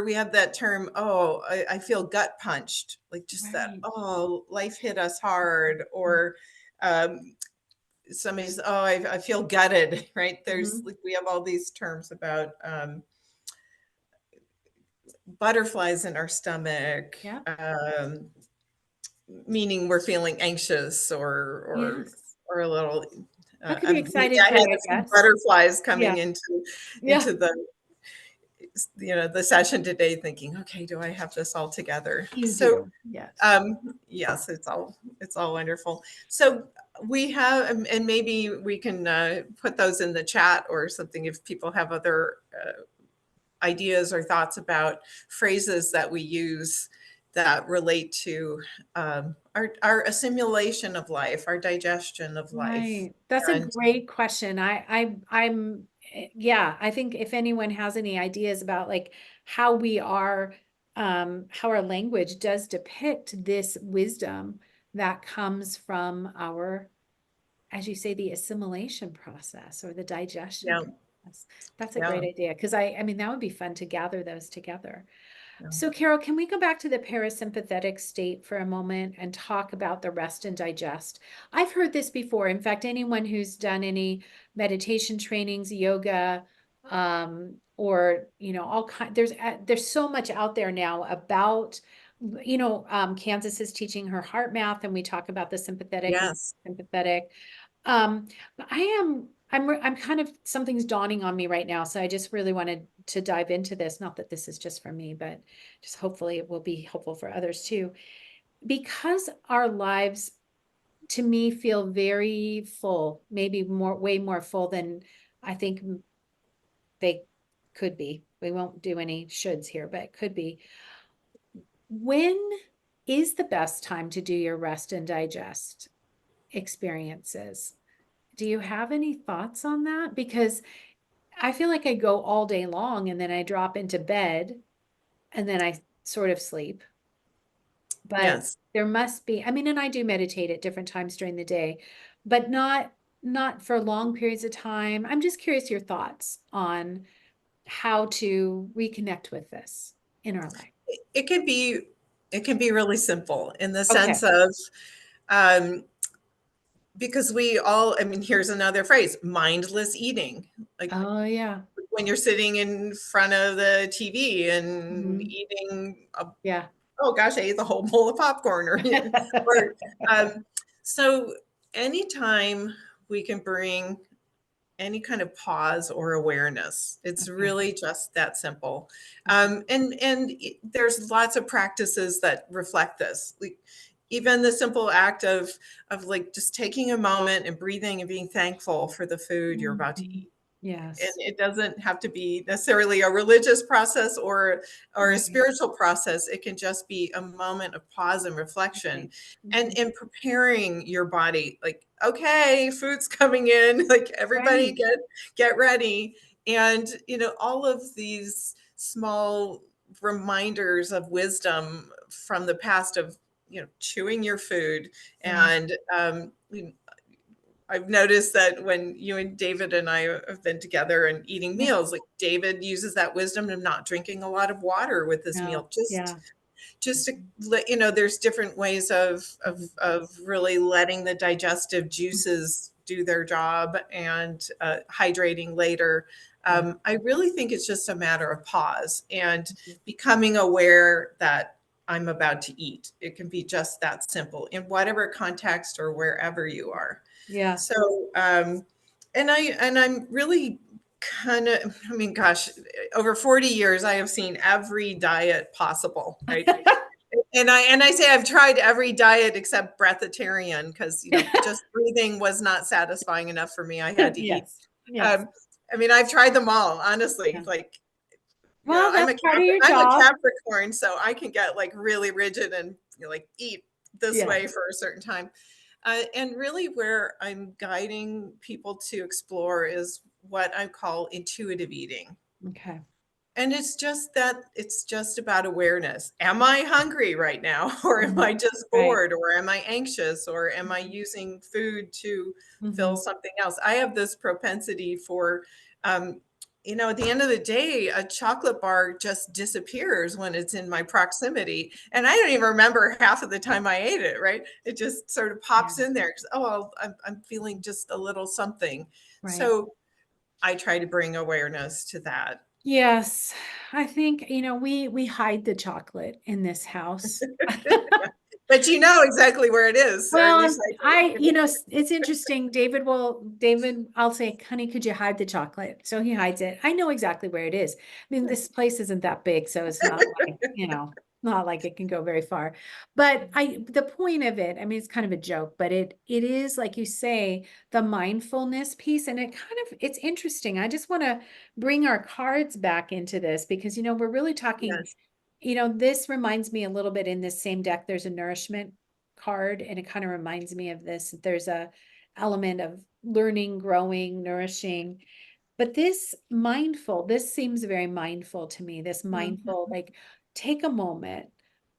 [SPEAKER 2] we have that term, oh, I feel gut punched, like just that,
[SPEAKER 1] Right.
[SPEAKER 2] oh, life hit us hard, or um, somebody's, oh, I feel gutted, right? There's
[SPEAKER 1] Mhm.
[SPEAKER 2] like, we have all these terms about butterflies in our stomach,
[SPEAKER 1] Yeah.
[SPEAKER 2] meaning we're feeling anxious
[SPEAKER 1] Yes.
[SPEAKER 2] or a little.
[SPEAKER 1] That could be
[SPEAKER 2] Maybe
[SPEAKER 1] excited
[SPEAKER 2] I
[SPEAKER 1] too,
[SPEAKER 2] had
[SPEAKER 1] I
[SPEAKER 2] a few
[SPEAKER 1] guess.
[SPEAKER 2] butterflies
[SPEAKER 1] Yeah.
[SPEAKER 2] coming
[SPEAKER 1] Yeah.
[SPEAKER 2] into the session today, thinking, okay, do I have this all together?
[SPEAKER 1] You
[SPEAKER 2] So
[SPEAKER 1] do. Yes.
[SPEAKER 2] yes, it's all wonderful. So we have, and maybe we can put those in the chat or something if people have other ideas or thoughts about phrases that we use that relate to our assimilation of life, our digestion of life.
[SPEAKER 1] Right. That's a
[SPEAKER 2] And
[SPEAKER 1] great question. Yeah, I think if anyone has any ideas about like how we are, how our language does depict this wisdom that comes from our, as you say, the assimilation process or the digestion
[SPEAKER 2] yeah,
[SPEAKER 1] process. That's a
[SPEAKER 2] yeah,
[SPEAKER 1] great idea. Because I mean, that would be fun to gather those together.
[SPEAKER 2] yeah.
[SPEAKER 1] So, Carol, can we go back to the parasympathetic state for a moment and talk about the rest and digest? I've heard this before. In fact, anyone who's done any meditation trainings, yoga, or all kind, there's so much out there now about, Kansas is teaching her heart math, and we talk about the sympathetic and
[SPEAKER 2] Yes.
[SPEAKER 1] sympathetic. But I'm kind of, something's dawning on me right now. So I just really wanted to dive into this. Not that this is just for me, but just hopefully it will be helpful for others too. Because our lives, to me, feel very full, maybe way more full than I think they could be. We won't do any shoulds here, but it could be. When is the best time to do your rest and digest experiences? Do you have any thoughts on that? Because I feel like I go all day long and then I drop into bed and then I sort of sleep. But
[SPEAKER 2] Yes.
[SPEAKER 1] there must be, I mean, and I do meditate at different times during the day, but not for long periods of time. I'm just curious your thoughts on how to reconnect with this in our life.
[SPEAKER 2] It can be really simple in the
[SPEAKER 1] Okay.
[SPEAKER 2] sense of um, because we all, I mean, here's another phrase, mindless eating. Like
[SPEAKER 1] Oh yeah.
[SPEAKER 2] when you're sitting in front of the TV and
[SPEAKER 1] Mhm.
[SPEAKER 2] eating
[SPEAKER 1] Yeah.
[SPEAKER 2] oh gosh, I ate the whole bowl of popcorn or so anytime we can bring any kind of pause or awareness. It's
[SPEAKER 1] Okay.
[SPEAKER 2] really just that simple.
[SPEAKER 1] Okay.
[SPEAKER 2] There's lots of practices that reflect this. Like even the simple act of like just taking a moment and breathing and being thankful for the food you're about to
[SPEAKER 1] Mhm.
[SPEAKER 2] eat. And
[SPEAKER 1] Yes.
[SPEAKER 2] it doesn't have to be necessarily a religious process or a
[SPEAKER 1] Right.
[SPEAKER 2] spiritual process. It can just be a moment of pause and reflection
[SPEAKER 1] Right. Mhm.
[SPEAKER 2] and preparing your body like okay, food's coming in, like everybody
[SPEAKER 1] Right.
[SPEAKER 2] get ready. And all of these small reminders of wisdom from the past of chewing your food.
[SPEAKER 1] Yeah.
[SPEAKER 2] And I've noticed that when you and David and I have been together and eating
[SPEAKER 1] Yeah.
[SPEAKER 2] meals, like David uses that wisdom of not drinking a lot of water with this
[SPEAKER 1] No.
[SPEAKER 2] meal, just
[SPEAKER 1] Yeah.
[SPEAKER 2] just to let there's different ways
[SPEAKER 1] Mhm.
[SPEAKER 2] of really letting the digestive juices do their job and hydrating later.
[SPEAKER 1] Yeah.
[SPEAKER 2] I really think it's just a matter of pause and
[SPEAKER 1] Mhm.
[SPEAKER 2] becoming aware that I'm about to eat. It can be just that simple in whatever context or wherever you are.
[SPEAKER 1] Yeah.
[SPEAKER 2] So, I'm really kind of, I mean, gosh, over 40 years, I have seen every diet possible, right? And I say I've tried every diet except breatharian because just breathing was not satisfying enough for me. I had to eat.
[SPEAKER 1] Yes. Yes.
[SPEAKER 2] Um, I mean, I've tried them all, honestly.
[SPEAKER 1] Yeah.
[SPEAKER 2] Like,
[SPEAKER 1] Well, that's part of your
[SPEAKER 2] I'm a
[SPEAKER 1] job.
[SPEAKER 2] Capricorn, so I can get like really rigid and like eat this
[SPEAKER 1] Yeah.
[SPEAKER 2] way for a certain time. And really, where I'm guiding people to explore is what I call intuitive eating.
[SPEAKER 1] Okay.
[SPEAKER 2] And it's just about awareness. Am I hungry right now? Or am
[SPEAKER 1] Mhm.
[SPEAKER 2] I just
[SPEAKER 1] Right.
[SPEAKER 2] bored? Or am I anxious? Or am I
[SPEAKER 1] Mhm.
[SPEAKER 2] using food to fill
[SPEAKER 1] Mhm.
[SPEAKER 2] something else? I have this propensity for, um, at the end of the day, a chocolate bar just disappears when it's in my proximity. And I don't even remember half of the time I ate it, right? It just sort of
[SPEAKER 1] Yeah.
[SPEAKER 2] pops in there. 'Cause, oh, I'm feeling just a little something.
[SPEAKER 1] Right.
[SPEAKER 2] So I try to bring awareness to that.
[SPEAKER 1] Yes. I think, we hide the chocolate in this house.
[SPEAKER 2] But you know exactly where it is, or at least
[SPEAKER 1] Well,
[SPEAKER 2] I do.
[SPEAKER 1] it's interesting. David, I'll say, honey, could you hide the chocolate? So he hides it. I know exactly where it is. I mean, this place isn't that big, so it's not like, not like it can go very far. But the point of it, I mean, it's kind of a joke, but it is, like you say, the mindfulness piece. And it's interesting. I just want to bring our cards back into this because, we're really talking,
[SPEAKER 2] Yes.
[SPEAKER 1] this reminds me a little bit in this same deck, there's a nourishment card, and it kind of reminds me of this. There's a element of learning, growing, nourishing. But this seems very mindful to me. This mindful,
[SPEAKER 2] Mhm.
[SPEAKER 1] like take a moment,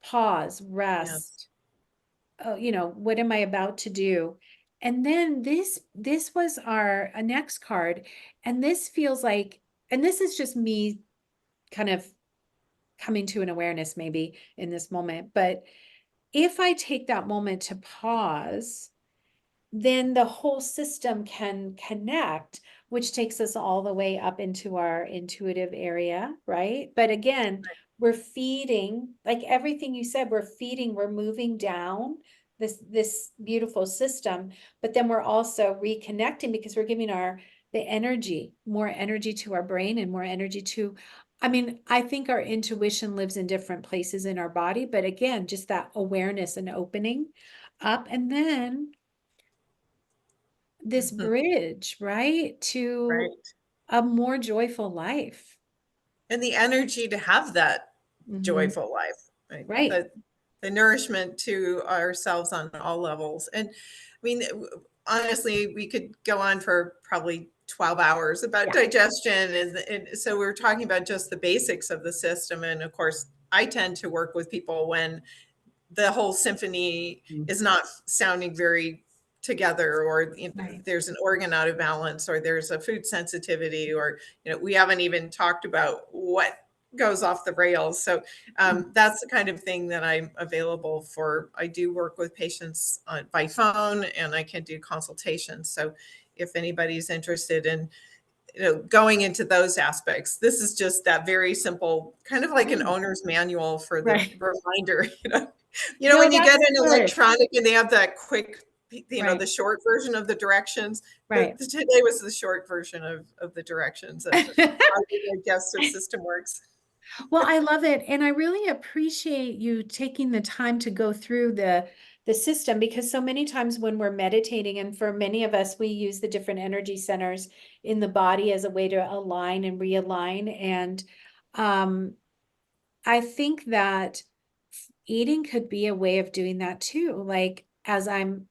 [SPEAKER 1] pause,
[SPEAKER 2] Yes.
[SPEAKER 1] rest. Oh, what am I about to do? And then this was our a next card, and this feels like, and this is just me kind of coming to an awareness maybe in this moment, but if I take that moment to pause, then the whole system can connect, which takes us all the way up into our intuitive area, right? But again, we're feeding, like everything you said, we're moving down this beautiful system, but then we're also reconnecting because we're giving the energy, more energy to our brain and more energy to, I mean, I think our intuition lives in different places in our body, but again, just that awareness and opening up. And then this
[SPEAKER 2] Mhm.
[SPEAKER 1] bridge, right, to
[SPEAKER 2] Right.
[SPEAKER 1] a more joyful life.
[SPEAKER 2] And the energy to have that
[SPEAKER 1] Mhm.
[SPEAKER 2] joyful life, right?
[SPEAKER 1] Right.
[SPEAKER 2] The nourishment to ourselves on all levels. And I mean, honestly, we could go on for probably 12 hours about
[SPEAKER 1] Yeah.
[SPEAKER 2] digestion. And so we're talking about just the basics of the system. And of course, I tend to work with people when the whole symphony
[SPEAKER 1] Mm.
[SPEAKER 2] is not sounding very together, or
[SPEAKER 1] Right.
[SPEAKER 2] there's an organ out of balance, or there's a food sensitivity, or we haven't even talked about what goes off the rails. So
[SPEAKER 1] Mm.
[SPEAKER 2] that's the kind of thing that I'm available for. I do work with patients by phone, and I can do consultations. So if anybody's interested in going into those aspects, this is just that very simple, kind of like an
[SPEAKER 1] Right.
[SPEAKER 2] owner's manual for the
[SPEAKER 1] Right.
[SPEAKER 2] reminder.
[SPEAKER 1] No,
[SPEAKER 2] When you get
[SPEAKER 1] that's
[SPEAKER 2] an
[SPEAKER 1] good.
[SPEAKER 2] electronic and they have that quick,
[SPEAKER 1] Right.
[SPEAKER 2] the short version of the directions.
[SPEAKER 1] Right.
[SPEAKER 2] Today was the short version of the directions of how the digestive system works.
[SPEAKER 1] Well, I love it. And I really appreciate you taking the time to go through the system, because so many times when we're meditating, and for many of us, we use the different energy centers in the body as a way to align and realign. And um, I think that eating could be a way of doing that too. Like as I'm,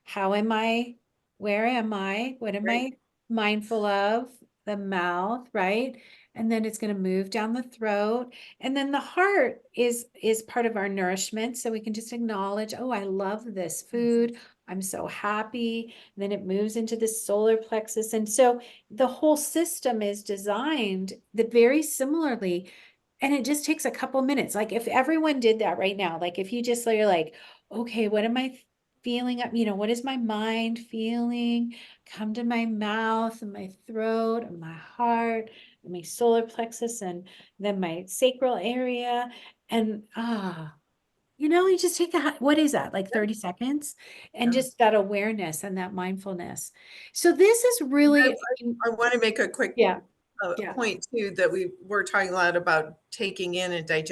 [SPEAKER 1] how am I, where am I, what am
[SPEAKER 2] Right.
[SPEAKER 1] I mindful of? The mouth, right? And then it's going to move down the throat. And then the heart is part of our nourishment. So we can just acknowledge, oh, I love this food. I'm so happy. And then it moves into the solar plexus. And so the whole system is designed that very similarly, and it just takes a couple minutes. Like if everyone did that right now, like if you just you're like, okay, what am I feeling up? What is my mind feeling? Come to my mouth and my throat and my heart and my solar plexus and then my sacral area. And you just take what is that? Like 30 seconds and
[SPEAKER 2] Yeah.
[SPEAKER 1] just that awareness and that mindfulness. So this is really,
[SPEAKER 2] I want to make a quick
[SPEAKER 1] yeah, yeah,
[SPEAKER 2] point too, that we were talking a lot about taking in and
[SPEAKER 1] right.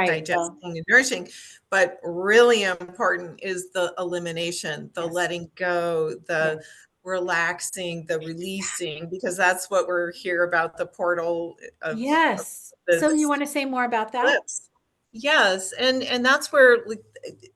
[SPEAKER 2] digesting
[SPEAKER 1] Well,
[SPEAKER 2] and nourishing, but really important is the elimination, the
[SPEAKER 1] yes,
[SPEAKER 2] letting go,
[SPEAKER 1] yes,
[SPEAKER 2] the relaxing, the releasing, because that's what we're here about, the portal of
[SPEAKER 1] yes. So you
[SPEAKER 2] this
[SPEAKER 1] want to say more about that?
[SPEAKER 2] eclipse. Yes, and that's where, like,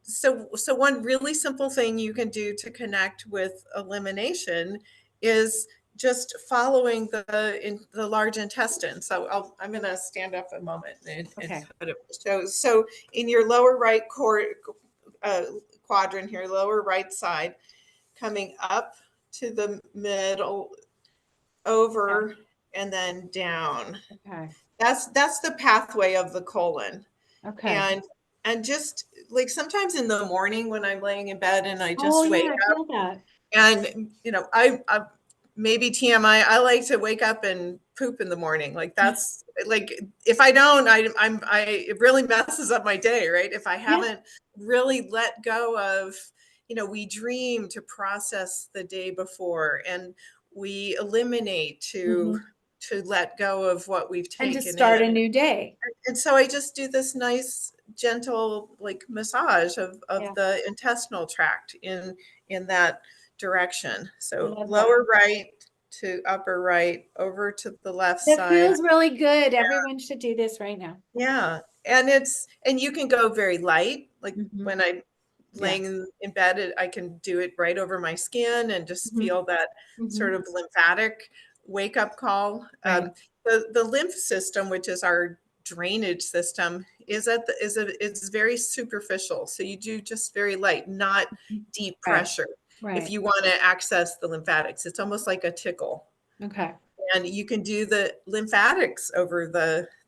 [SPEAKER 2] so one really simple thing you can do to connect with elimination is just following the large intestine. So I'm going to stand up a moment and
[SPEAKER 1] Okay.
[SPEAKER 2] put it shows. So in your lower right uh, quadrant here, lower right side, coming up to the middle,
[SPEAKER 1] Okay.
[SPEAKER 2] over, and then down.
[SPEAKER 1] Okay.
[SPEAKER 2] That's the pathway of the colon.
[SPEAKER 1] Okay.
[SPEAKER 2] And just like sometimes in the morning when I'm laying in bed and I
[SPEAKER 1] Oh,
[SPEAKER 2] just
[SPEAKER 1] yeah,
[SPEAKER 2] wake
[SPEAKER 1] I
[SPEAKER 2] up,
[SPEAKER 1] feel that.
[SPEAKER 2] and I maybe TMI, I like to wake up and poop in the morning. Like that's like, if I don't, it really messes up my day, right? If I
[SPEAKER 1] Yeah.
[SPEAKER 2] haven't really let go of, we dream to process the day before, and we eliminate
[SPEAKER 1] Hmm.
[SPEAKER 2] to let go of what we've
[SPEAKER 1] And to
[SPEAKER 2] taken
[SPEAKER 1] start a
[SPEAKER 2] in.
[SPEAKER 1] new day.
[SPEAKER 2] And so I just do this nice gentle like massage of
[SPEAKER 1] Yeah.
[SPEAKER 2] the intestinal tract in that direction.
[SPEAKER 1] I
[SPEAKER 2] So
[SPEAKER 1] love that.
[SPEAKER 2] lower right to upper right, over to the left
[SPEAKER 1] That
[SPEAKER 2] side.
[SPEAKER 1] feels really good. Everyone should do this right now.
[SPEAKER 2] Yeah. And you can go very light. Like
[SPEAKER 1] Hmm.
[SPEAKER 2] when I'm
[SPEAKER 1] Yeah.
[SPEAKER 2] laying in bed, I can do it right over my skin and just
[SPEAKER 1] Hmm.
[SPEAKER 2] feel that
[SPEAKER 1] Hmm.
[SPEAKER 2] sort of lymphatic wake up call.
[SPEAKER 1] Right.
[SPEAKER 2] The lymph system, which is our drainage system, is very superficial. So you do just very light, not deep
[SPEAKER 1] Right.
[SPEAKER 2] pressure. If
[SPEAKER 1] Right.
[SPEAKER 2] you want to access the lymphatics, it's almost like a tickle,
[SPEAKER 1] Okay.
[SPEAKER 2] and you can do the lymphatics over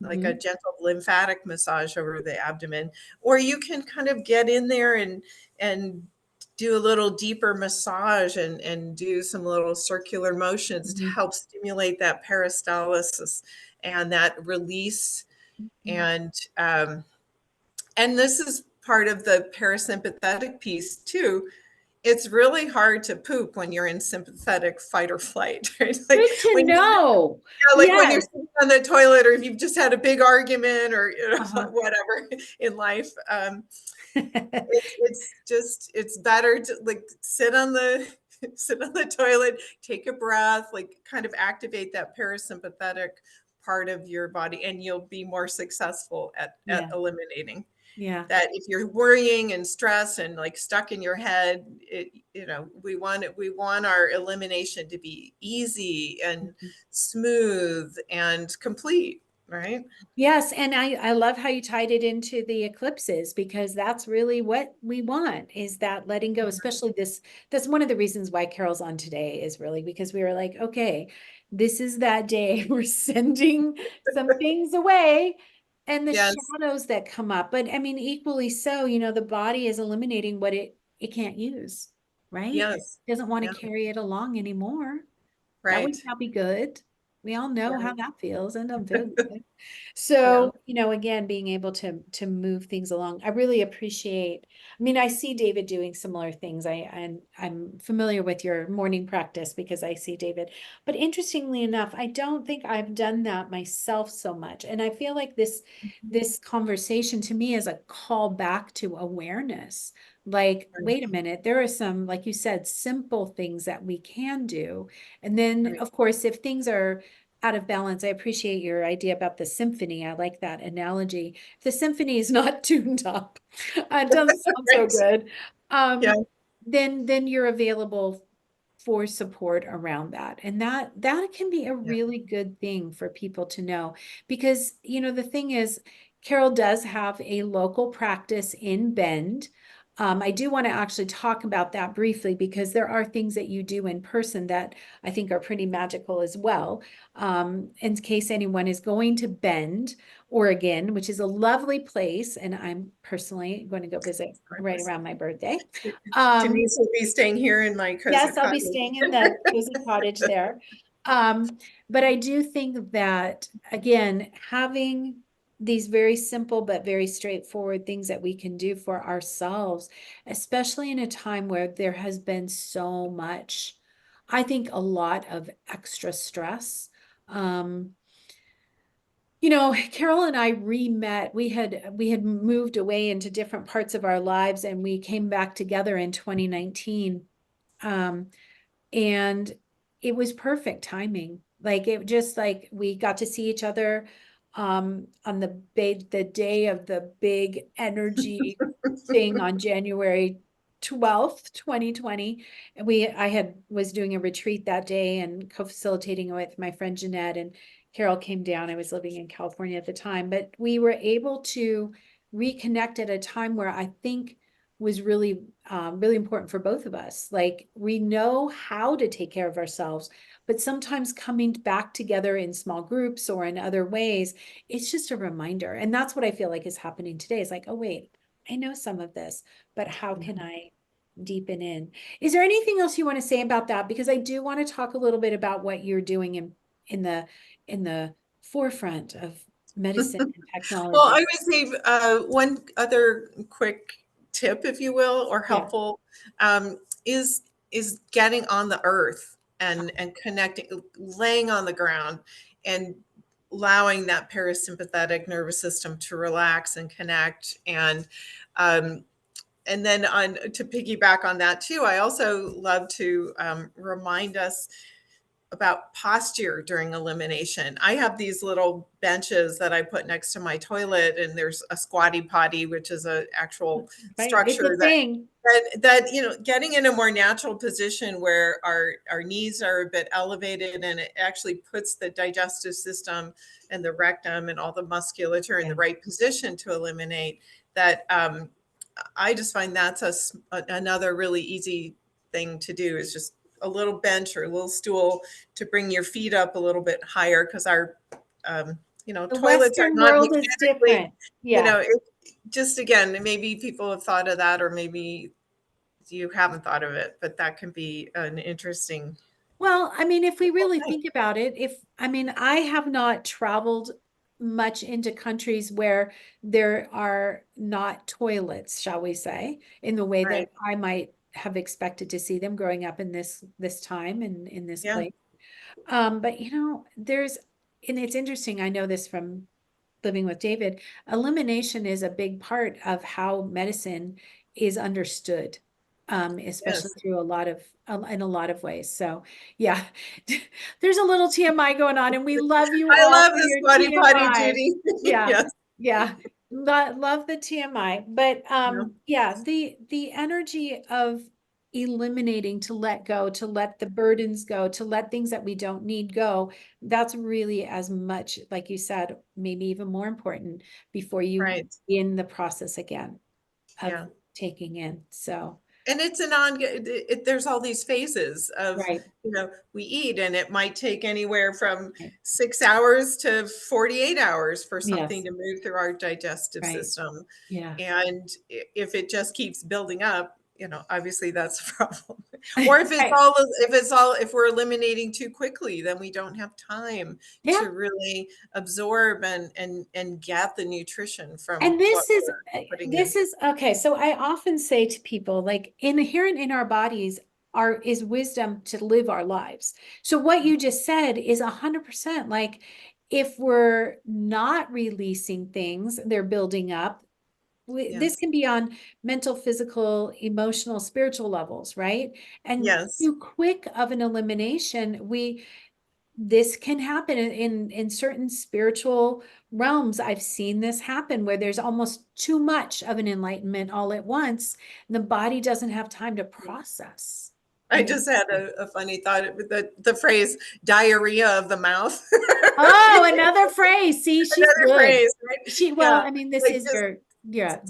[SPEAKER 2] like a
[SPEAKER 1] Hmm.
[SPEAKER 2] gentle lymphatic massage over the abdomen, or you can kind of get in there and do a little deeper massage and do some little circular motions to
[SPEAKER 1] Hmm.
[SPEAKER 2] help stimulate that peristalsis and that release. And this is part of the parasympathetic piece too. It's really hard to poop when you're in sympathetic fight or flight, right? Like
[SPEAKER 1] Good to
[SPEAKER 2] when
[SPEAKER 1] know.
[SPEAKER 2] like when you're
[SPEAKER 1] Yes.
[SPEAKER 2] sitting on the toilet, or if you've just had a big argument, or
[SPEAKER 1] Uh-huh.
[SPEAKER 2] whatever in life. It's better to like sit on the sit on the toilet, take a breath, like kind of activate that parasympathetic part of your body, and you'll be more successful at
[SPEAKER 1] Yeah.
[SPEAKER 2] eliminating
[SPEAKER 1] Yeah.
[SPEAKER 2] that. If you're worrying and stress and like stuck in your head, we want our elimination to be easy and
[SPEAKER 1] Mhm.
[SPEAKER 2] smooth and complete, right?
[SPEAKER 1] Yes, and I love how you tied it into the eclipses, because that's really what we want, is that letting go, especially this. That's one of the reasons why Carol's on today, is really because we were like, okay, this is that day. We're sending some things away and the
[SPEAKER 2] Yes.
[SPEAKER 1] shadows that come up. But I mean, equally so, the body is eliminating what it can't use, right?
[SPEAKER 2] Yes.
[SPEAKER 1] Doesn't want
[SPEAKER 2] Yeah.
[SPEAKER 1] to carry it along anymore. That would
[SPEAKER 2] Right.
[SPEAKER 1] not be good. We all know how
[SPEAKER 2] Right.
[SPEAKER 1] that feels, and doesn't feel good.
[SPEAKER 2] Yeah.
[SPEAKER 1] So, again, being able to move things along, I really appreciate. I mean, I see David doing similar things. And I'm familiar with your morning practice because I see David. But interestingly enough, I don't think I've done that myself so much. And I feel like this conversation to me is a call back to awareness. Like, wait a minute, there are some, like you said, simple things that we can do. And then,
[SPEAKER 2] Right.
[SPEAKER 1] of course, if things are out of balance, I appreciate your idea about the symphony. I like that analogy. If the symphony is not tuned up, it doesn't sound so
[SPEAKER 2] Right.
[SPEAKER 1] good.
[SPEAKER 2] Yeah.
[SPEAKER 1] Then you're available for support around that. And that can be a
[SPEAKER 2] Yeah.
[SPEAKER 1] really good thing for people to know, because the thing is, Carol does have a local practice in Bend. I do want to actually talk about that briefly, because there are things that you do in person that I think are pretty magical as well. In case anyone is going to Bend, Oregon, which is a lovely place, and I'm personally going to go visit right around my birthday.
[SPEAKER 2] Denise will be staying here in my cozy
[SPEAKER 1] Yes, I'll be
[SPEAKER 2] cottage.
[SPEAKER 1] staying in the cozy cottage there. But I do think that, again, having these very simple but very straightforward things that we can do for ourselves, especially in a time where there has been so much, I think, a lot of extra stress. Um, Carol and I re-met. We had moved away into different parts of our lives, and we came back together in 2019. Um, and it was perfect timing. Like, it just, like, we got to see each other on the day of the big energy thing on January 12th, 2020. And I was doing a retreat that day and co-facilitating with my friend Jeanette, and Carol came down. I was living in California at the time, but we were able to reconnect at a time where I think was really, really important for both of us. Like, we know how to take care of ourselves, but sometimes coming back together in small groups or in other ways, it's just a reminder. And that's what I feel like is happening today. It's like, oh, wait, I know some of this, but how can I deepen in? Is there anything else you want to say about that? Because I do want to talk a little bit about what you're doing in the in the forefront of medicine and
[SPEAKER 2] Well, I
[SPEAKER 1] technology.
[SPEAKER 2] would say one other quick tip, if you will, or
[SPEAKER 1] Yeah.
[SPEAKER 2] helpful, is getting on the earth and connecting, laying on the ground, and allowing that parasympathetic nervous system to relax and connect. And then on to piggyback on that too, I also love to remind us about posture during elimination. I have these little benches that I put next to my toilet, and there's a squatty potty, which is an actual
[SPEAKER 1] Right. It's a
[SPEAKER 2] structure
[SPEAKER 1] thing.
[SPEAKER 2] that getting in a more natural position where our knees are a bit elevated, and it actually puts the digestive system and the rectum and all the musculature in
[SPEAKER 1] Yeah.
[SPEAKER 2] the right position to eliminate that. I just find that's another really easy thing to do, is just a little bench or a little stool to bring your feet up a little bit higher, because our
[SPEAKER 1] The
[SPEAKER 2] toilets are
[SPEAKER 1] Western
[SPEAKER 2] not
[SPEAKER 1] world is
[SPEAKER 2] mechanically,
[SPEAKER 1] different. Yeah.
[SPEAKER 2] just again, maybe people have thought of that, or maybe you haven't thought of it, but that can be an interesting
[SPEAKER 1] Well, I mean, if we really
[SPEAKER 2] thing.
[SPEAKER 1] think about it, I have not traveled much into countries where there are not toilets, shall we say, in the way
[SPEAKER 2] Right.
[SPEAKER 1] that I might have expected to see them growing up in this time and in this
[SPEAKER 2] Yeah.
[SPEAKER 1] place. But and it's interesting, I know this from living with David, elimination is a big part of how medicine is understood, especially
[SPEAKER 2] Yes.
[SPEAKER 1] through in a lot of ways. So yeah, there's a little TMI going on, and we love you
[SPEAKER 2] I
[SPEAKER 1] all
[SPEAKER 2] love
[SPEAKER 1] for
[SPEAKER 2] this
[SPEAKER 1] your
[SPEAKER 2] body potty,
[SPEAKER 1] TMI.
[SPEAKER 2] Judy.
[SPEAKER 1] Yeah,
[SPEAKER 2] Yes.
[SPEAKER 1] yeah. Love the TMI. But
[SPEAKER 2] Yeah.
[SPEAKER 1] yeah, the energy of eliminating, to let go, to let the burdens go, to let things that we don't need go, that's really as much, like you said, maybe even more important before you
[SPEAKER 2] Right.
[SPEAKER 1] in the process again of
[SPEAKER 2] Yeah.
[SPEAKER 1] taking in. So,
[SPEAKER 2] And it's an there's all these phases of,
[SPEAKER 1] right,
[SPEAKER 2] we eat, and it might take anywhere from
[SPEAKER 1] right.
[SPEAKER 2] 6 hours to 48 hours for something
[SPEAKER 1] Yes,
[SPEAKER 2] to move through our digestive
[SPEAKER 1] right.
[SPEAKER 2] system.
[SPEAKER 1] Yeah.
[SPEAKER 2] And if it just keeps building up, obviously that's a problem. Or
[SPEAKER 1] Right.
[SPEAKER 2] if we're eliminating too quickly, then we don't have time
[SPEAKER 1] Yeah.
[SPEAKER 2] to really absorb and get the nutrition from
[SPEAKER 1] And
[SPEAKER 2] what we're putting in.
[SPEAKER 1] this is okay. So I often say to people, like, inherent in our bodies is wisdom to live our lives. So what you just said is 100%. Like, if we're not releasing things, they're building up. This
[SPEAKER 2] Yes.
[SPEAKER 1] can be on mental, physical, emotional, spiritual levels, right? And
[SPEAKER 2] Yes.
[SPEAKER 1] too quick of an elimination, this can happen in certain spiritual realms. I've seen this happen where there's almost too much of an enlightenment all at once. And the body doesn't have time to process.
[SPEAKER 2] I
[SPEAKER 1] And
[SPEAKER 2] just had a funny thought with the phrase diarrhea of the mouth.
[SPEAKER 1] oh, another phrase. See, she's
[SPEAKER 2] Another
[SPEAKER 1] good.
[SPEAKER 2] phrase, right?
[SPEAKER 1] Well,
[SPEAKER 2] Yeah.
[SPEAKER 1] I mean, this
[SPEAKER 2] Like
[SPEAKER 1] is your, yeah.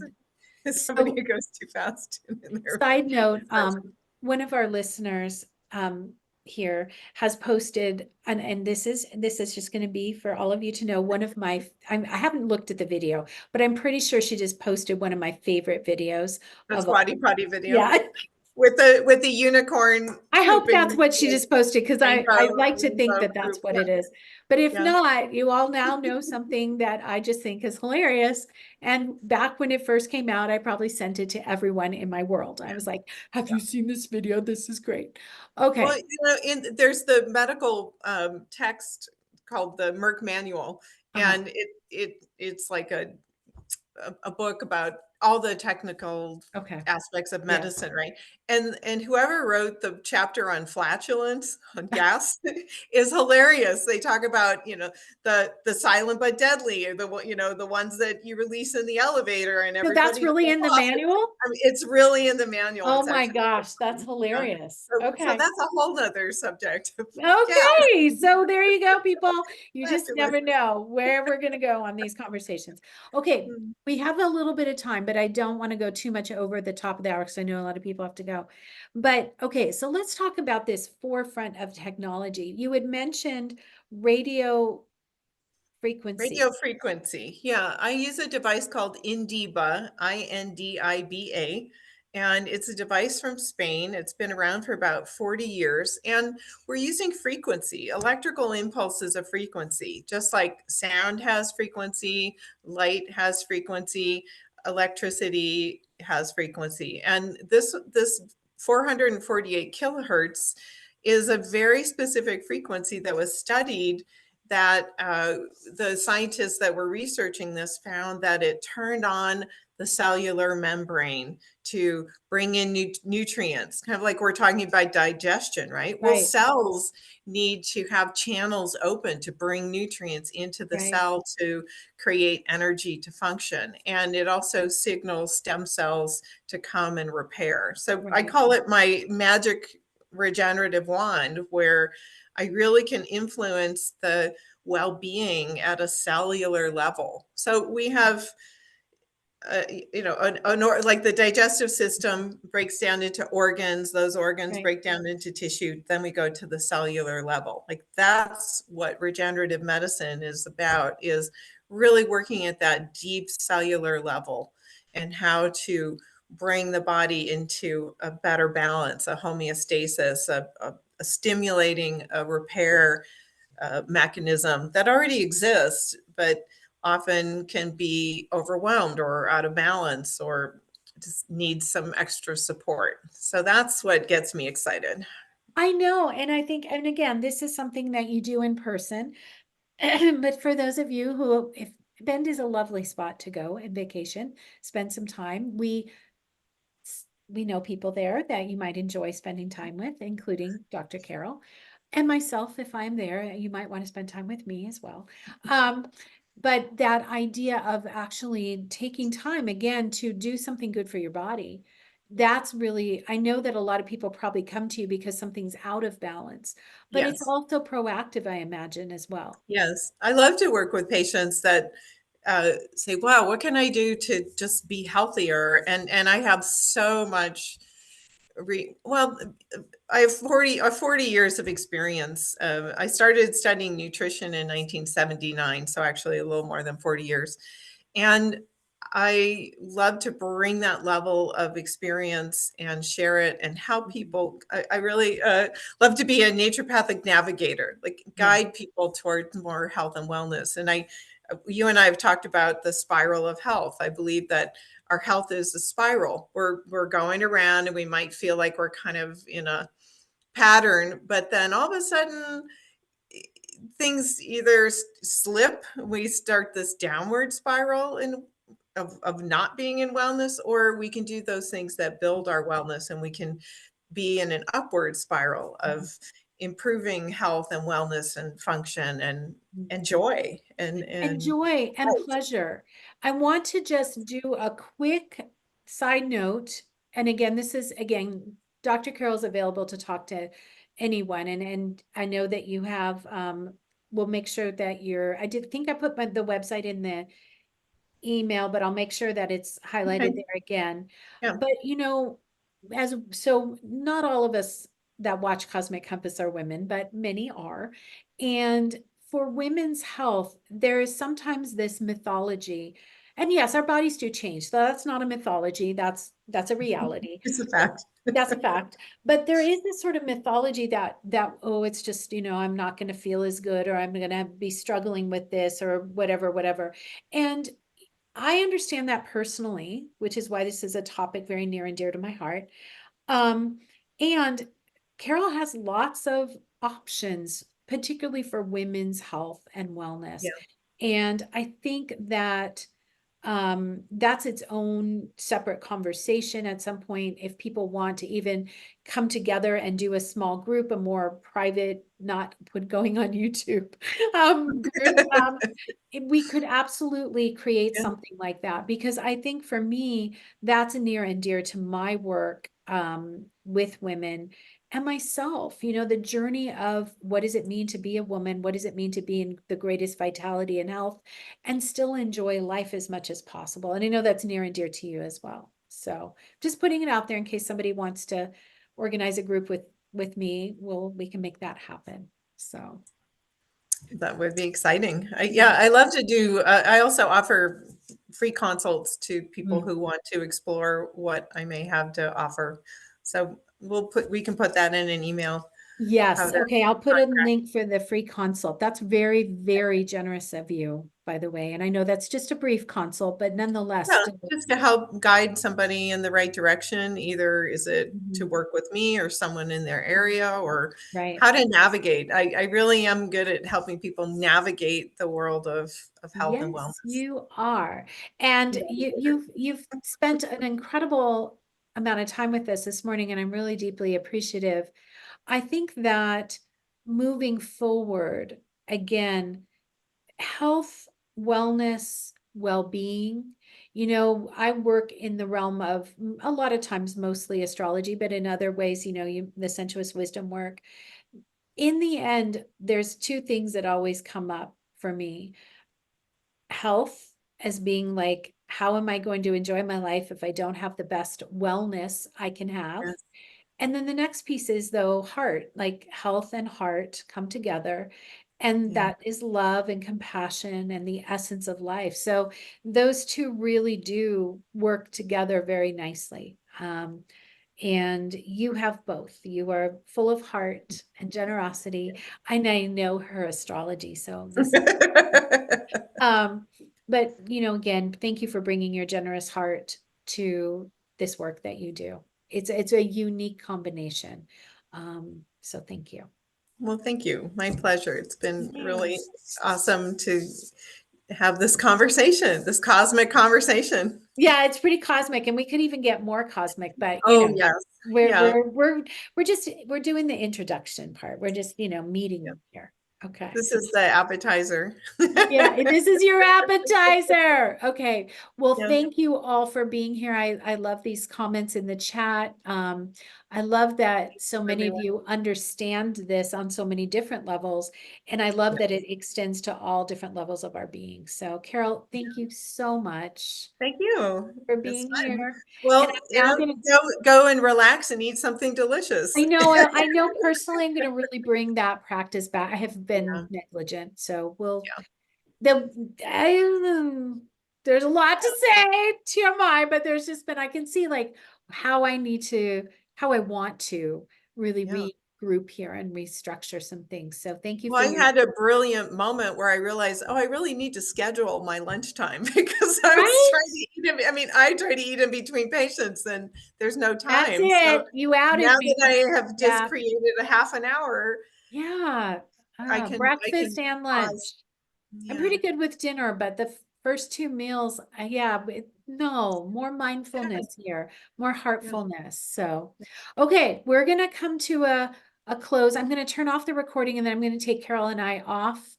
[SPEAKER 2] just somebody
[SPEAKER 1] So,
[SPEAKER 2] who goes too fast in their
[SPEAKER 1] side note,
[SPEAKER 2] expression.
[SPEAKER 1] one of our listeners here has posted, and this is just going to be for all of you to know, one of my, I haven't looked at the video, but I'm pretty sure she just posted one of my favorite videos
[SPEAKER 2] The
[SPEAKER 1] of all.
[SPEAKER 2] squatty potty video
[SPEAKER 1] Yeah.
[SPEAKER 2] with the unicorn
[SPEAKER 1] I hope that's
[SPEAKER 2] pooping
[SPEAKER 1] what she
[SPEAKER 2] the
[SPEAKER 1] just posted, because I like to think
[SPEAKER 2] rainbow
[SPEAKER 1] that that's
[SPEAKER 2] poop.
[SPEAKER 1] what
[SPEAKER 2] Yeah.
[SPEAKER 1] it is. But if
[SPEAKER 2] Yeah.
[SPEAKER 1] not, you all now know something that I just think is hilarious. And back when it first came out, I probably sent it to everyone in my world. I was like, have you seen this video? This is great.
[SPEAKER 2] Well,
[SPEAKER 1] Okay.
[SPEAKER 2] there's the medical text called the Merck Manual,
[SPEAKER 1] Uh-huh.
[SPEAKER 2] and it's like a book about all the technical
[SPEAKER 1] Okay.
[SPEAKER 2] aspects of
[SPEAKER 1] Yeah.
[SPEAKER 2] medicine, right? And whoever wrote the chapter on flatulence, on gas, is hilarious. They talk about, the silent but deadly, or the ones that you release in the elevator and
[SPEAKER 1] So that's
[SPEAKER 2] everybody
[SPEAKER 1] really
[SPEAKER 2] jump
[SPEAKER 1] in the
[SPEAKER 2] off.
[SPEAKER 1] manual?
[SPEAKER 2] I mean, it's really in the manual.
[SPEAKER 1] Oh
[SPEAKER 2] It's
[SPEAKER 1] my
[SPEAKER 2] actually quite
[SPEAKER 1] gosh, that's
[SPEAKER 2] funny. Yeah.
[SPEAKER 1] hilarious.
[SPEAKER 2] So
[SPEAKER 1] Okay.
[SPEAKER 2] that's a whole nother subject of gas.
[SPEAKER 1] Okay, so there you go, people. You just
[SPEAKER 2] Flatulence.
[SPEAKER 1] never know where we're going to go on these conversations. Okay,
[SPEAKER 2] Mm.
[SPEAKER 1] we have a little bit of time, but I don't want to go too much over the top of the hour because I know a lot of people have to go. But okay, so let's talk about this forefront of technology. You had mentioned radio frequency.
[SPEAKER 2] Radio frequency. Yeah, I use a device called Indiba, Indiba, and it's a device from Spain. It's been around for about 40 years, and we're using frequency. Electrical impulse is a frequency, just like sound has frequency, light has frequency, electricity has frequency. And this 448 kilohertz is a very specific frequency that was studied, that the scientists that were researching this found that it turned on the cellular membrane to bring in nutrients, kind of like we're talking about digestion, right? Well,
[SPEAKER 1] Right,
[SPEAKER 2] cells need to have channels open to bring nutrients into the
[SPEAKER 1] right,
[SPEAKER 2] cell to create energy to function. And it also signals stem cells to come and repair. So I
[SPEAKER 1] right.
[SPEAKER 2] call it my magic regenerative wand, where I really can influence the well-being at a cellular level. So we have, like the digestive system breaks down into organs, those organs
[SPEAKER 1] Right.
[SPEAKER 2] break down into tissue, then we go to the cellular level. Like that's what regenerative medicine is about, is really working at that deep cellular level, and how to bring the body into a better balance, a homeostasis, a stimulating a repair mechanism that already exists, but often can be overwhelmed or out of balance, or just needs some extra support. So that's what gets me excited.
[SPEAKER 1] I know, and I think, and again, this is something that you do in person. But for those of you who, if Bend is a lovely spot to go and vacation, spend some time. We know people there that you might enjoy spending time with, including Dr. Carol and myself. If I'm there, you might want to spend time with me as well. But that idea of actually taking time again to do something good for your body, that's really, I know that a lot of people probably come to you because something's out of balance, but it's
[SPEAKER 2] Yes.
[SPEAKER 1] also proactive, I imagine, as well.
[SPEAKER 2] Yes. I love to work with patients that say, wow, what can I do to just be healthier? And I have so much well, I have 40 years of experience. I started studying nutrition in 1979, so actually a little more than 40 years. And I love to bring that level of experience and share it and help people. I really love to be a naturopathic navigator, like
[SPEAKER 1] Yeah.
[SPEAKER 2] guide people towards more health and wellness. And you and I have talked about the spiral of health. I believe that our health is a spiral. We're going around, and we might feel like we're kind of in a pattern, but then all of a sudden things either slip, we start this downward spiral of not being in wellness, or we can do those things that build our wellness, and we can be in an upward spiral of improving health and wellness and function and joy
[SPEAKER 1] And
[SPEAKER 2] and
[SPEAKER 1] joy and
[SPEAKER 2] life.
[SPEAKER 1] pleasure. I want to just do a quick side note. And again, this is again, Dr. Carroll's available to talk to anyone. And I know that you have we'll make sure that I did think I put the website in the email, but I'll make sure that it's highlighted
[SPEAKER 2] Okay.
[SPEAKER 1] there again.
[SPEAKER 2] Yeah.
[SPEAKER 1] But so not all of us that watch Cosmic Compass are women, but many are. And for women's health, there is sometimes this mythology. And yes, our bodies do change. So that's not a mythology. That's a reality.
[SPEAKER 2] It's a
[SPEAKER 1] But
[SPEAKER 2] fact.
[SPEAKER 1] that's a fact. But there is this sort of mythology that oh, it's just, I'm not going to feel as good, or I'm going to be struggling with this or whatever, whatever. And I understand that personally, which is why this is a topic very near and dear to my heart. Um, and Carol has lots of options, particularly for women's health and wellness.
[SPEAKER 2] Yeah.
[SPEAKER 1] And I think that That's its own separate conversation at some point. If people want to even come together and do a small group, a more private, not put going on YouTube, group, we could absolutely create
[SPEAKER 2] Yeah.
[SPEAKER 1] something like that, because I think for me, that's near and dear to my work, with women and myself, the journey of what does it mean to be a woman? What does it mean to be in the greatest vitality and health and still enjoy life as much as possible? And I know that's near and dear to you as well. So just putting it out there in case somebody wants to organize a group with me, we can make that happen. So
[SPEAKER 2] That would be exciting. Yeah, I love to do, I also offer free consults to people
[SPEAKER 1] mm.
[SPEAKER 2] who want to explore what I may have to offer. So we can put that in an email. How
[SPEAKER 1] Yes.
[SPEAKER 2] to
[SPEAKER 1] Okay. I'll put a
[SPEAKER 2] contact.
[SPEAKER 1] link for the free consult. That's very, very generous of you, by the way. And I know that's just a brief consult, but nonetheless,
[SPEAKER 2] Yeah,
[SPEAKER 1] still.
[SPEAKER 2] just to help guide somebody in the right direction. Either is it to
[SPEAKER 1] Mhm.
[SPEAKER 2] work with me or someone in their area, or
[SPEAKER 1] Right.
[SPEAKER 2] how to navigate. I really am good at helping people navigate the world of health and
[SPEAKER 1] Yes,
[SPEAKER 2] wellness.
[SPEAKER 1] you are. And you've spent an incredible amount of time with us this morning, and I'm really deeply appreciative. I think that moving forward, again, health, wellness, well-being, I work in the realm of a lot of times mostly astrology, but in other ways, the sensuous wisdom work. In the end, there's two things that always come up for me: health, as being like, how am I going to enjoy my life if I don't have the best wellness I can have?
[SPEAKER 2] Yes.
[SPEAKER 1] And then the next piece is, though, heart, like health and heart come together. And
[SPEAKER 2] Yeah.
[SPEAKER 1] that is love and compassion and the essence of life. So those two really do work together very nicely. And you have both. You are full of heart and generosity. And I know her astrology, so this um, but again, thank you for bringing your generous heart to this work that you do. It's a unique combination. So thank you.
[SPEAKER 2] Well, thank you. My pleasure. It's been really
[SPEAKER 1] Yes.
[SPEAKER 2] awesome to have this conversation, this cosmic conversation.
[SPEAKER 1] Yeah, it's pretty cosmic, and we could even get more cosmic, but
[SPEAKER 2] Oh, yes.
[SPEAKER 1] we're
[SPEAKER 2] Yeah.
[SPEAKER 1] we're we're we're doing the introduction part. We're just,
[SPEAKER 2] Yeah.
[SPEAKER 1] meeting here. Okay.
[SPEAKER 2] This is the appetizer.
[SPEAKER 1] Yeah, this is your appetizer. Okay. Well,
[SPEAKER 2] Yeah.
[SPEAKER 1] thank you all for being here. I love these comments in the chat. I love that so many of
[SPEAKER 2] Everyone.
[SPEAKER 1] you understand this on so many different levels. And I love
[SPEAKER 2] Yeah.
[SPEAKER 1] that it extends to all different levels of our being. So, Carol, thank you so much
[SPEAKER 2] Thank you.
[SPEAKER 1] for
[SPEAKER 2] It's
[SPEAKER 1] being
[SPEAKER 2] fun.
[SPEAKER 1] here. And
[SPEAKER 2] Well,
[SPEAKER 1] I'm now going to
[SPEAKER 2] go and relax and eat something delicious.
[SPEAKER 1] I know personally I'm going to really bring that practice back. I have been
[SPEAKER 2] Yeah.
[SPEAKER 1] negligent. So we'll
[SPEAKER 2] Yeah.
[SPEAKER 1] the there's a lot to say, TMI, but there's just been, I can see like how I want to really
[SPEAKER 2] Yeah.
[SPEAKER 1] regroup here and restructure some things. So thank you
[SPEAKER 2] Well,
[SPEAKER 1] for
[SPEAKER 2] I
[SPEAKER 1] your
[SPEAKER 2] had a brilliant moment where I realized, oh, I really need to schedule my lunchtime because I was
[SPEAKER 1] right.
[SPEAKER 2] trying to eat I try to eat in between patients and there's no
[SPEAKER 1] That's
[SPEAKER 2] time. So
[SPEAKER 1] it. You outed
[SPEAKER 2] now
[SPEAKER 1] me.
[SPEAKER 2] that I have just
[SPEAKER 1] Yeah.
[SPEAKER 2] created a half an hour,
[SPEAKER 1] Yeah.
[SPEAKER 2] I
[SPEAKER 1] Breakfast
[SPEAKER 2] can
[SPEAKER 1] and lunch.
[SPEAKER 2] pause.
[SPEAKER 1] I'm
[SPEAKER 2] Yeah.
[SPEAKER 1] pretty good with dinner, but the first two meals, yeah, but no, more mindfulness here, more
[SPEAKER 2] Yeah.
[SPEAKER 1] heartfulness. So, okay, we're gonna come to a close. I'm gonna turn off the recording and then I'm gonna take Carol and I off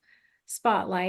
[SPEAKER 1] spotlight.